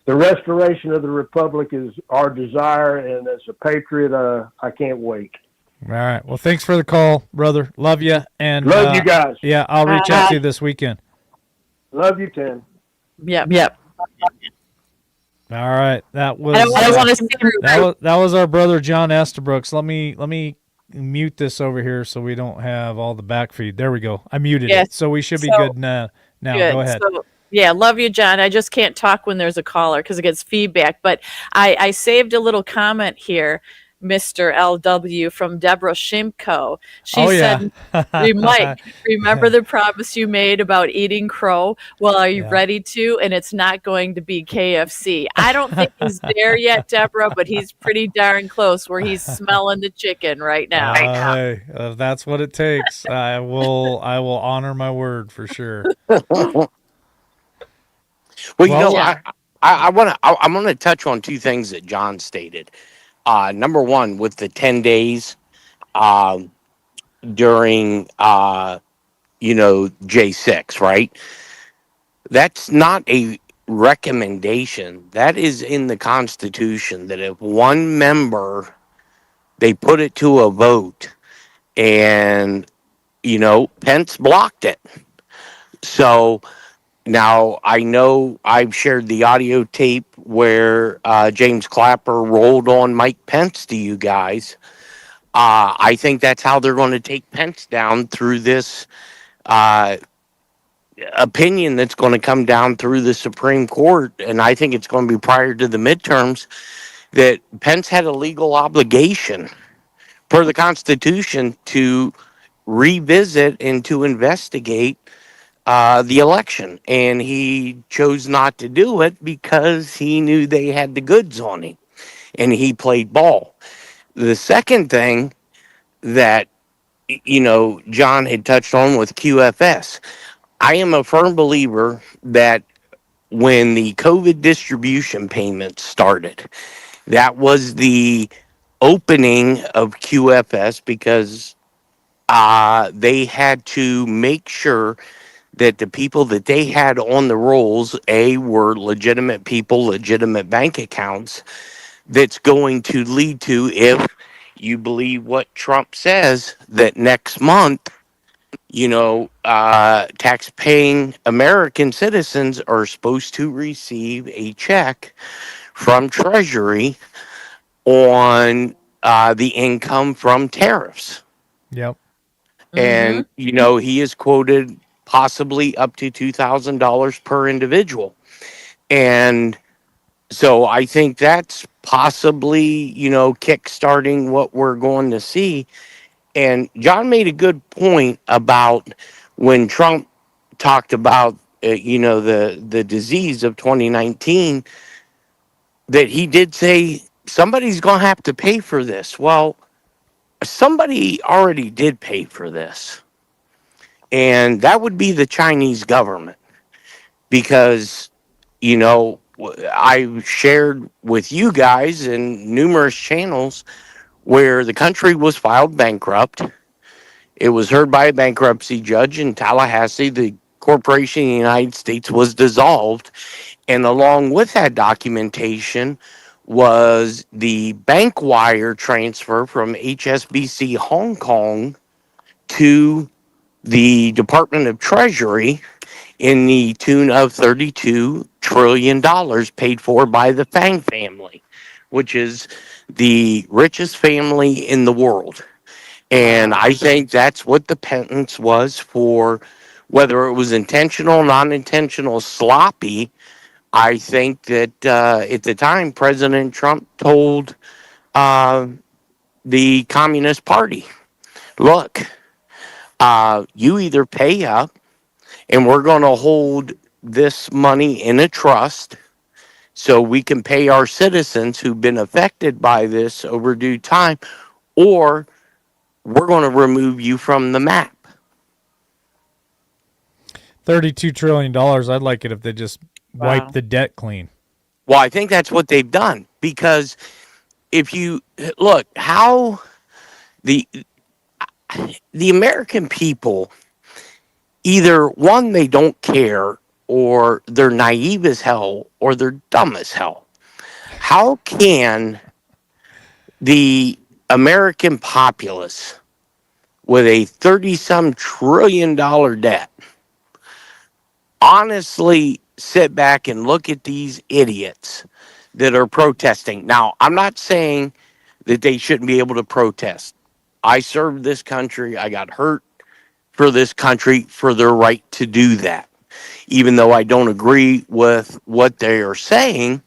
D: the restoration of the republic is our desire, and as a patriot, I can't wait.
A: All right. Well, thanks for the call, brother. Love you. And
D: Love you guys.
A: Yeah, I'll reach out to you this weekend.
D: Love you, Tim.
B: Yep.
A: All right. That was.
B: I don't want to see
A: that was our brother John Estabrooks. Let me mute this over here so we don't have all the back feed. There we go. I muted it, so we should be good now.
B: Good.
A: Go ahead.
B: So, yeah, love you, John. I just can't talk when there's a caller because it gets feedback. But I saved a little comment here, Mr. LW, from Deborah Shimko. She said, Mike, remember the promise you made about eating crow? Well, are you ready to? And it's not going to be KFC. I don't think he's there yet, Deborah, but he's pretty darn close where he's smelling the chicken right now.
A: Hey, that's what it takes. I will honor my word for sure.
C: Well, you know, I'm going to touch on two things that John stated. Number one, with the 10 days during, J6, right? That's not a recommendation. That is in the Constitution, that if one member, they put it to a vote and, Pence blocked it. So now I know I've shared the audio tape where James Clapper rolled on Mike Pence to you guys. I think that's how they're going to take Pence down through this opinion that's going to come down through the Supreme Court. And I think it's going to be prior to the midterms that Pence had a legal obligation per the Constitution to revisit and to investigate the election, and he chose not to do it because he knew they had the goods on him, and he played ball. The second thing that, John had touched on with QFS, I am a firm believer that when the COVID distribution payments started, that was the opening of QFS because they had to make sure that the people that they had on the rolls, were legitimate people, legitimate bank accounts, that's going to lead to, if you believe what Trump says, that next month, tax-paying American citizens are supposed to receive a check from Treasury on the income from tariffs.
A: Yep.
C: And, he is quoted possibly up to $2,000 per individual. And so I think that's possibly, kickstarting what we're going to see. And John made a good point about when Trump talked about, the disease of 2019, that he did say somebody's going to have to pay for this. Well, somebody already did pay for this. And that would be the Chinese government, because, I've shared with you guys in numerous channels where the country was filed bankrupt. It was heard by a bankruptcy judge in Tallahassee. The corporation in the United States was dissolved. And along with that documentation was the bank wire transfer from HSBC Hong Kong to the Department of Treasury in the tune of $32 trillion paid for by the Fang family, which is the richest family in the world. And I think that's what the penance was for, whether it was intentional, non-intentional, sloppy. I think that at the time, President Trump told the Communist Party. Look, you either pay up and we're going to hold this money in a trust so we can pay our citizens who've been affected by this over due time, or we're going to remove you from the map.
A: $32 trillion. I'd like it if they just wipe
B: Wow.
A: the debt clean.
C: Well, I think that's what they've done, because if you look how the American people, either one, they don't care, or they're naive as hell, or they're dumb as hell. How can the American populace with a 30-some trillion dollar debt honestly sit back and look at these idiots that are protesting? Now, I'm not saying that they shouldn't be able to protest. I served this country. I got hurt for this country, for their right to do that. Even though I don't agree with what they are saying,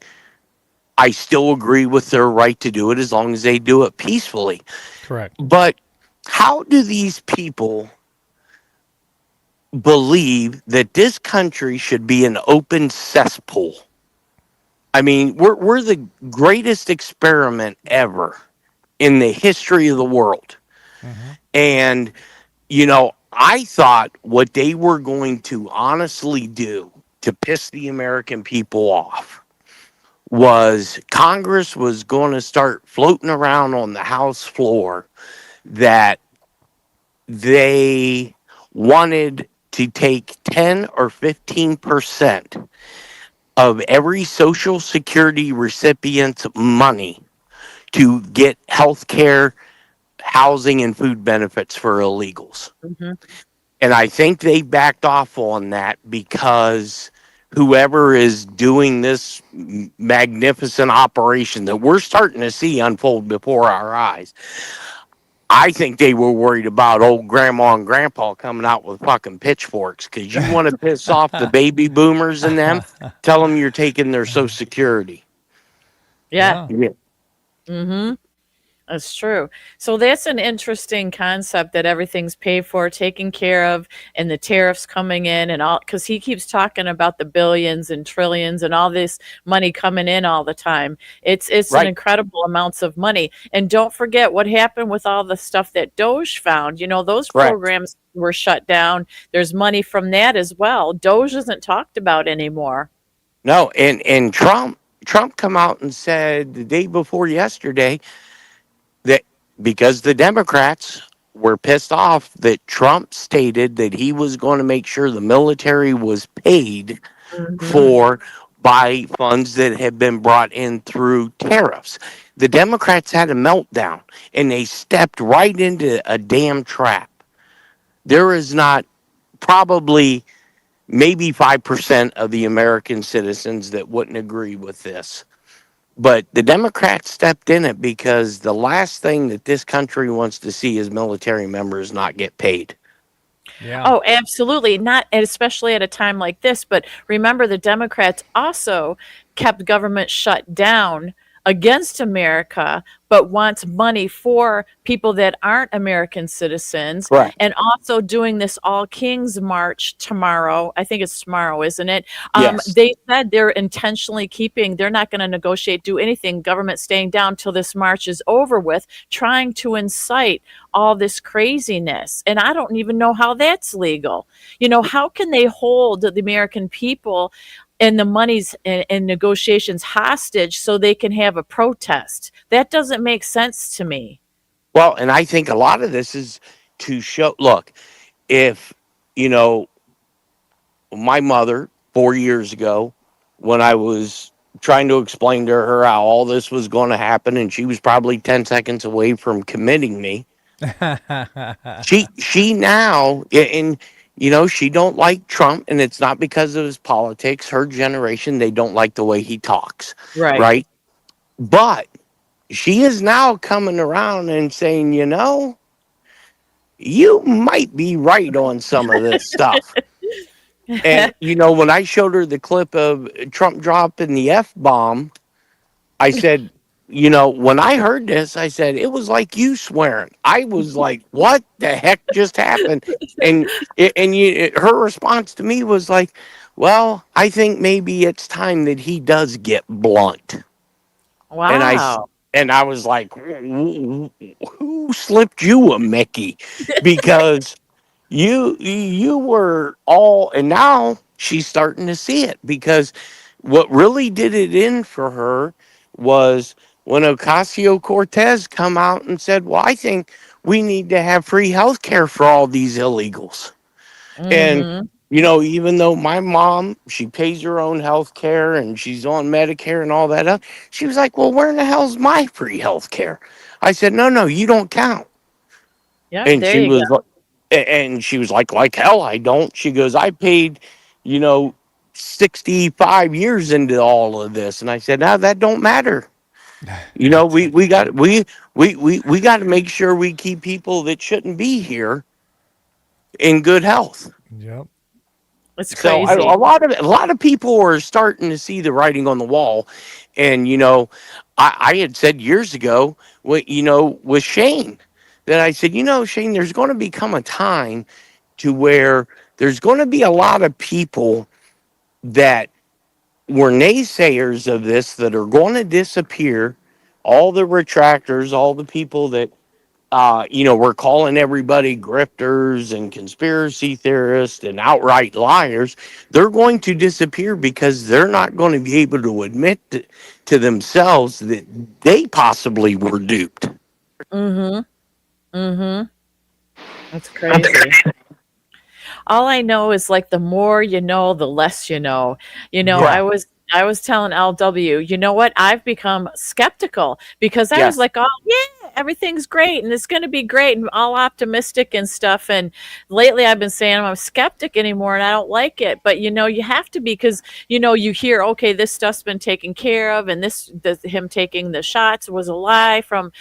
C: I still agree with their right to do it as long as they do it peacefully.
A: Correct.
C: But how do these people believe that this country should be an open cesspool? I mean, we're the greatest experiment ever in the history of the world. And, I thought what they were going to honestly do to piss the American people off was Congress was going to start floating around on the House floor that they wanted to take 10 or 15% of every Social Security recipient's money to get health care, housing, and food benefits for illegals.
B: Mm-hmm.
C: And I think they backed off on that because whoever is doing this magnificent operation that we're starting to see unfold before our eyes, I think they were worried about old grandma and grandpa coming out with fucking pitchforks, because you want to piss off the baby boomers and them, tell them you're taking their Social Security.
B: Yeah.
C: Yeah.
B: Mm-hmm. That's true. So that's an interesting concept, that everything's paid for, taken care of, and the tariffs coming in and all, because he keeps talking about the billions and trillions and all this money coming in all the time. It's
C: Right.
B: an incredible amounts of money. And don't forget what happened with all the stuff that Doge found. Those
C: Correct.
B: programs were shut down. There's money from that as well. Doge isn't talked about anymore.
C: No, and Trump come out and said the day before yesterday that because the Democrats were pissed off that Trump stated that he was going to make sure the military was paid for by funds that had been brought in through tariffs. The Democrats had a meltdown and they stepped right into a damn trap. There is not probably maybe 5% of the American citizens that wouldn't agree with this. But the Democrats stepped in it because the last thing that this country wants to see is military members not get paid.
A: Yeah.
B: Oh, absolutely. Not, and especially at a time like this. But remember, the Democrats also kept government shut down against America, but wants money for people that aren't American citizens.
C: Correct.
B: And also doing this All Kings March tomorrow. I think it's tomorrow, isn't it?
C: Yes.
B: They said they're intentionally they're not going to negotiate, do anything, government staying down till this march is over with, trying to incite all this craziness. And I don't even know how that's legal. How can they hold the American people and the monies and negotiations hostage so they can have a protest? That doesn't make sense to me.
C: Well, and I think a lot of this is to show, look, if, my mother 4 years ago, when I was trying to explain to her how all this was going to happen, and she was probably 10 seconds away from committing me, she now, and she don't like Trump, and it's not because of his politics. Her generation, they don't like the way he talks, right? But she is now coming around and saying, you might be right on some of this stuff. And, when I showed her the clip of Trump dropping the F-bomb, I said, when I heard this, I said, it was like you swearing. I was like, what the heck just happened? And her response to me was like, well, I think maybe it's time that he does get blunt. And
B: Wow.
C: I was like, who slipped you a Mickey? Because you were all, and now she's starting to see it, because what really did it in for her was when Ocasio-Cortez come out and said, well, I think we need to have free health care for all these illegals. And
B: Mm-hmm.
C: even though my mom, she pays her own health care and she's on Medicare and all that up, she was like, well, where in the hell's my free health care? I said, no, you don't count.
B: Yep.
C: And
B: There
C: she
B: you
C: was
B: go.
C: like hell I don't. She goes, I paid, you know, 65 years into all of this. And I said, now that don't matter. We got to make sure we keep people that shouldn't be here in good health.
A: Yep.
B: It's
C: So
B: crazy.
C: a lot of people are starting to see the writing on the wall. And I had said years ago, with Shane, that I said, Shane, there's going to become a time to where there's going to be a lot of people that were naysayers of this that are going to disappear. All the retractors, all the people that we're calling everybody grifters and conspiracy theorists and outright liars. They're going to disappear because they're not going to be able to admit to themselves that they possibly were duped.
B: Mm-hmm. Mm-hmm. That's crazy. All I know is like the more you know, the less you know.
A: Yeah.
B: I was telling LW, you know what? I've become skeptical because I was
C: Yes.
B: like, oh yeah, everything's great and it's gonna be great and all optimistic and stuff. And lately I've been saying I'm a skeptic anymore and I don't like it. But you have to be because you hear, okay, this stuff's been taken care of and him taking the shots was a lie from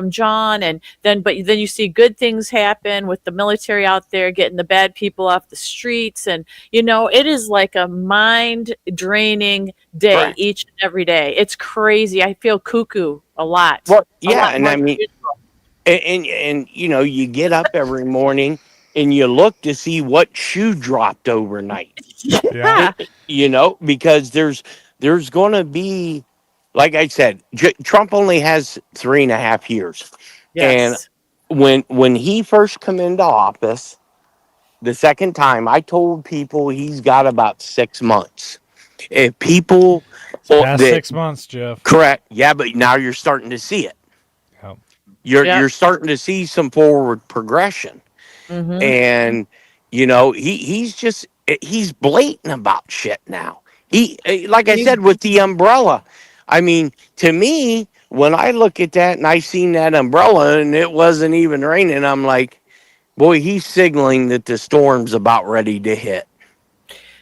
B: John, and then you see good things happen with the military out there getting the bad people off the streets, and it is like a mind draining day
C: Correct.
B: each and every day. It's crazy. I feel cuckoo
C: Well,
B: a
C: yeah,
B: lot
C: and
B: more
C: I
B: than
C: mean,
B: usual.
C: you get up every morning and you look to see what shoe dropped overnight.
A: Yeah.
B: Yeah.
C: Because there's going to be, like I said, Trump only has 3.5 years, and
B: Yes.
C: when he first come into office, the second time, I told people he's got about 6 months. If people
A: It's past
C: that
A: 6 months, Jeff.
C: correct, yeah, but now you're starting to see it.
A: Yep.
B: Yep.
C: You're starting to see some forward progression,
B: Mm-hmm.
C: and he's blatant about shit now. Like I said, with the umbrella. I mean, to me, when I look at that and I seen that umbrella and it wasn't even raining, I'm like, boy, he's signaling that the storm's about ready to hit.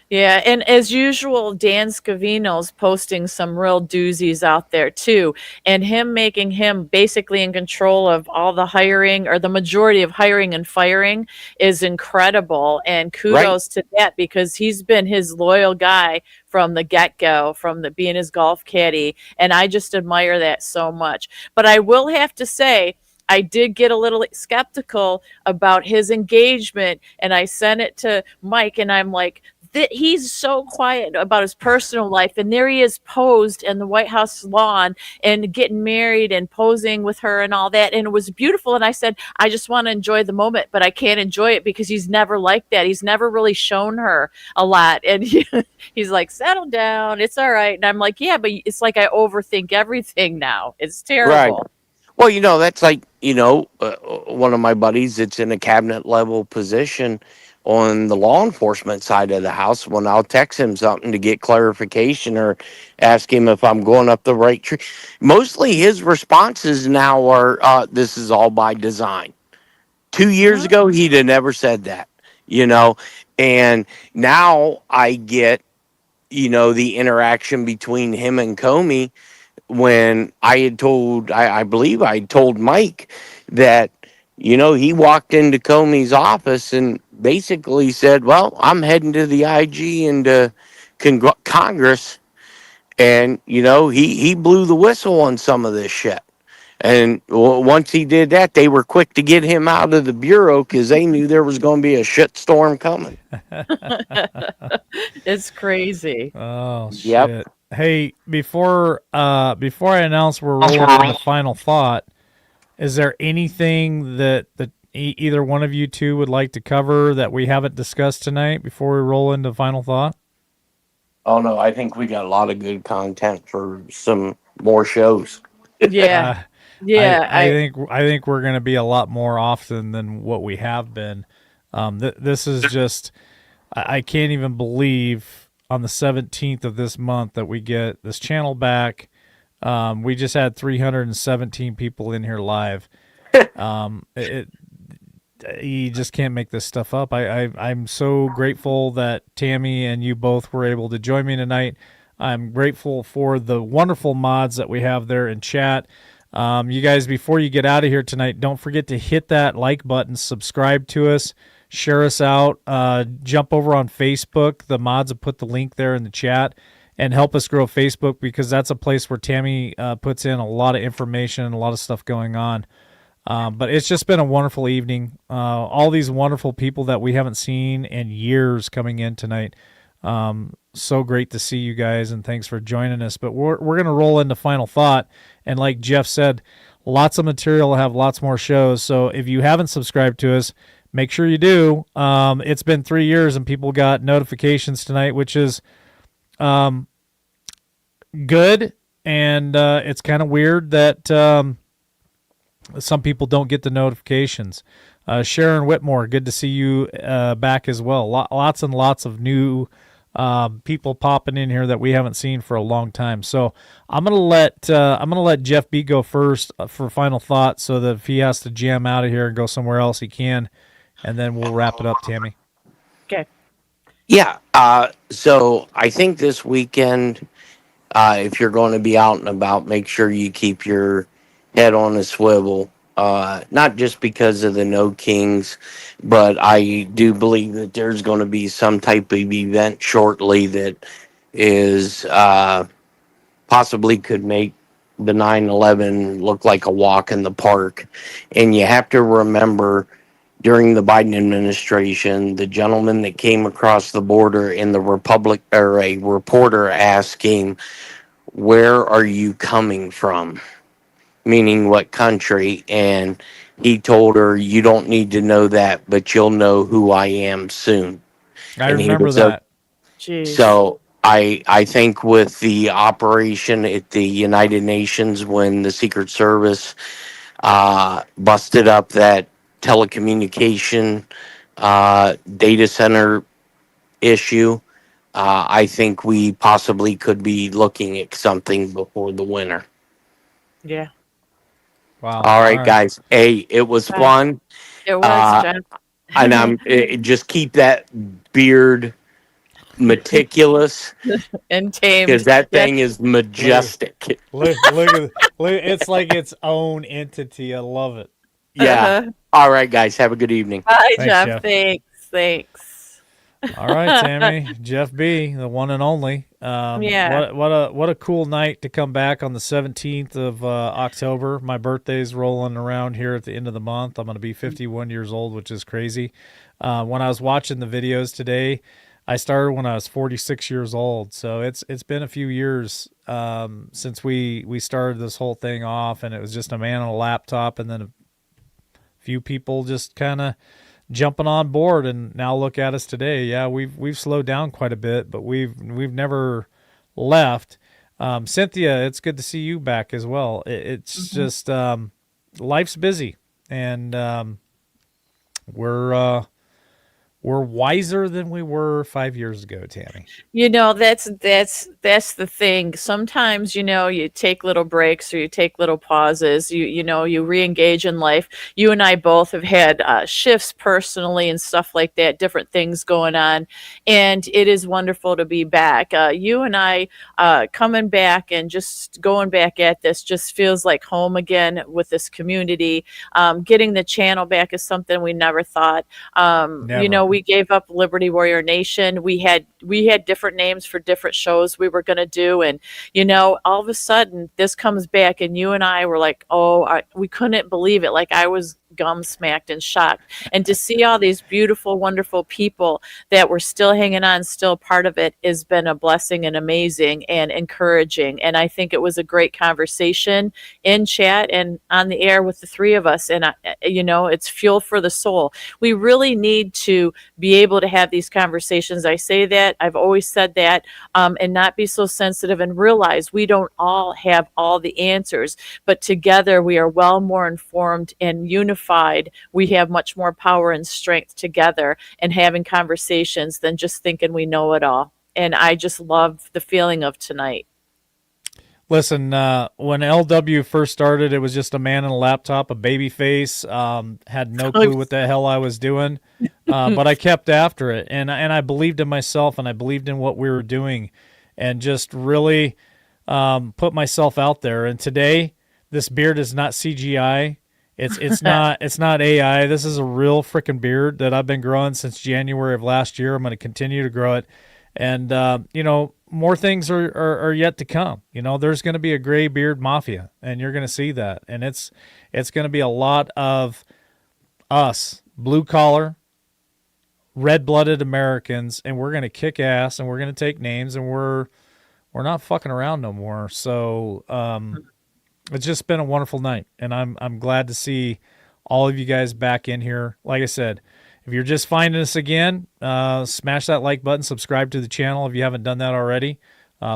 B: Yeah, and as usual, Dan Scavino's posting some real doozies out there too, and him making him basically in control of all the hiring or the majority of hiring and firing is incredible. And
C: Right?
B: kudos to that because he's been his loyal guy from the get-go, from the being his golf caddy, and I just admire that so much. But I will have to say, I did get a little skeptical about his engagement, and I sent it to Mike, and I'm like, he's so quiet about his personal life, and there he is posed in the White House lawn and getting married and posing with her and all that, and it was beautiful. And I said, I just want to enjoy the moment, but I can't enjoy it because he's never like that. He's never really shown her a lot, and he's like, settle down, it's all right. And I'm like, yeah, but it's like I overthink everything now. It's
C: Right.
B: terrible.
C: Well, that's like, one of my buddies that's in a cabinet level position on the law enforcement side of the house. When I'll text him something to get clarification or ask him if I'm going up the right tree, mostly his responses now are, this is all by design. 2 years
B: Uh-huh.
C: ago, he'd have never said that, and now I get, the interaction between him and Comey when I believe I told Mike that, he walked into Comey's office and basically said, well, I'm heading to the IG and to Congress. And he blew the whistle on some of this shit. And once he did that, they were quick to get him out of the bureau because they knew there was going to be a shit storm coming.
B: It's crazy.
A: Oh
C: Yep.
A: shit! Hey, before I announce we're rolling into final thought, is there anything that either one of you two would like to cover that we haven't discussed tonight before we roll into final thought?
C: Oh no, I think we got a lot of good content for some more shows.
B: Yeah. Yeah.
A: I think we're going to be a lot more often than what we have been. This is just I can't even believe on the 17th of this month that we get this channel back. We just had 317 people in here live. You just can't make this stuff up. I'm so grateful that Tammy and you both were able to join me tonight. I'm grateful for the wonderful mods that we have there in chat. You guys, before you get out of here tonight, don't forget to hit that like button, subscribe to us, share us out, jump over on Facebook. The mods have put the link there in the chat, and help us grow Facebook, because that's a place where Tammy puts in a lot of information and a lot of stuff going on. But it's just been a wonderful evening. All these wonderful people that we haven't seen in years coming in tonight. So great to see you guys, and thanks for joining us. But we're going to roll into final thought. And like Jeff said, lots of material, have lots more shows. So if you haven't subscribed to us, make sure you do. It's been 3 years and people got notifications tonight, which is good. And it's kind of weird that some people don't get the notifications. Sharon Whitmore, good to see you back as well. Lots and lots of new people popping in here that we haven't seen for a long time. So I'm gonna let Jeff B go first for final thought, so that if he has to jam out of here and go somewhere else, he can, and then we'll wrap it up. Tammy.
B: Okay.
C: Yeah. So I think this weekend, if you're going to be out and about, make sure you keep your head on a swivel. Not just because of the No Kings, but I do believe that there's going to be some type of event shortly that is possibly could make the 9/11 look like a walk in the park. And you have to remember, during the Biden administration, the gentleman that came across the border in the Republic, or a reporter asked him, "Where are you coming from?" Meaning what country, and he told her, "You don't need to know that, but you'll know who I am soon."
A: I
C: And he
A: remember
C: was
A: that.
B: Jeez.
C: So I think with the operation at the United Nations, when the Secret Service busted up that telecommunication data center issue, I think we possibly could be looking at something before the winter.
B: Yeah.
A: Wow.
C: All right, guys. Hey, it was fun.
B: It was, Jeff.
C: And just keep that beard meticulous,
B: And tamed.
C: because that
B: Yeah.
C: thing is majestic.
A: Look at it's like its own entity. I love it.
C: Yeah.
B: Uh-huh.
C: All right, guys. Have a good evening.
B: Bye,
A: Thanks,
B: Jeff.
A: Jeff.
B: Thanks.
A: All right, Tammy, Jeff B, the one and only.
B: Yeah.
A: What a cool night to come back on the 17th of October. My birthday's rolling around here at the end of the month. I'm going to be 51 years old, which is crazy. When I was watching the videos today, I started when I was 46 years old. So it's been a few years since we started this whole thing off, and it was just a man on a laptop, and then a few people just kind of jumping on board, and now look at us today. Yeah, we've slowed down quite a bit, but we've never left. Cynthia, it's good to see you back as well. It's just life's busy, and we're wiser than we were 5 years ago, Tammy.
B: You know, that's the thing. Sometimes, you take little breaks, or you take little pauses. You re-engage in life. You and I both have had shifts personally and stuff like that, different things going on, and it is wonderful to be back. You and I coming back and just going back at this just feels like home again with this community. Getting the channel back is something we never thought.
A: Never.
B: we gave up Liberty Warrior Nation. We had different names for different shows we were going to do, and all of a sudden this comes back, and you and I were like, we couldn't believe it. Like, I was gum-smacked and shocked, and to see all these beautiful, wonderful people that were still hanging on, still part of it, has been a blessing and amazing and encouraging. And I think it was a great conversation in chat and on the air with the three of us. And it's fuel for the soul. We really need to be able to have these conversations. I say that, I've always said that, and not be so sensitive and realize we don't all have all the answers, but together we are well more informed and unified. We have much more power and strength together and having conversations than just thinking we know it all. And I just love the feeling of tonight.
A: Listen, when LW first started, it was just a man in a laptop, a baby face, had no clue what the hell I was doing, but I kept after it, and I believed in myself, and I believed in what we were doing, and just really put myself out there. And today, this beard is not CGI. It's not AI. This is a real freaking beard that I've been growing since January of last year. I'm going to continue to grow it, and more things are yet to come. There's going to be a gray beard mafia, and you're going to see that, and it's going to be a lot of us, blue collar, red blooded Americans, and we're going to kick ass, and we're going to take names, and we're not fucking around no more. So it's just been a wonderful night, and I'm glad to see all of you guys back in here. Like I said, if you're just finding us again, smash that like button, subscribe to the channel if you haven't done that already.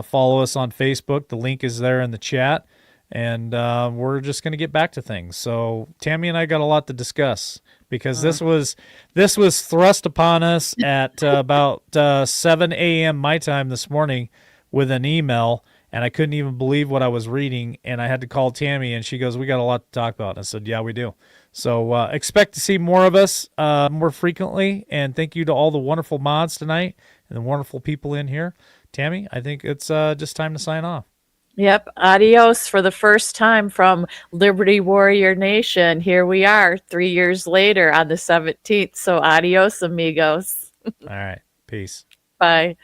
A: Follow us on Facebook. The link is there in the chat, and we're just going to get back to things. So Tammy and I got a lot to discuss because this was thrust upon us at about 7 a.m. my time this morning with an email. And I couldn't even believe what I was reading, and I had to call Tammy, and she goes, "We got a lot to talk about." And I said, "Yeah, we do." So expect to see more of us more frequently, and thank you to all the wonderful mods tonight and the wonderful people in here. Tammy, I think it's just time to sign off.
B: Yep. Adios for the first time from Liberty Warrior Nation. Here we are 3 years later on the 17th. So adios, amigos.
A: All right. Peace.
B: Bye.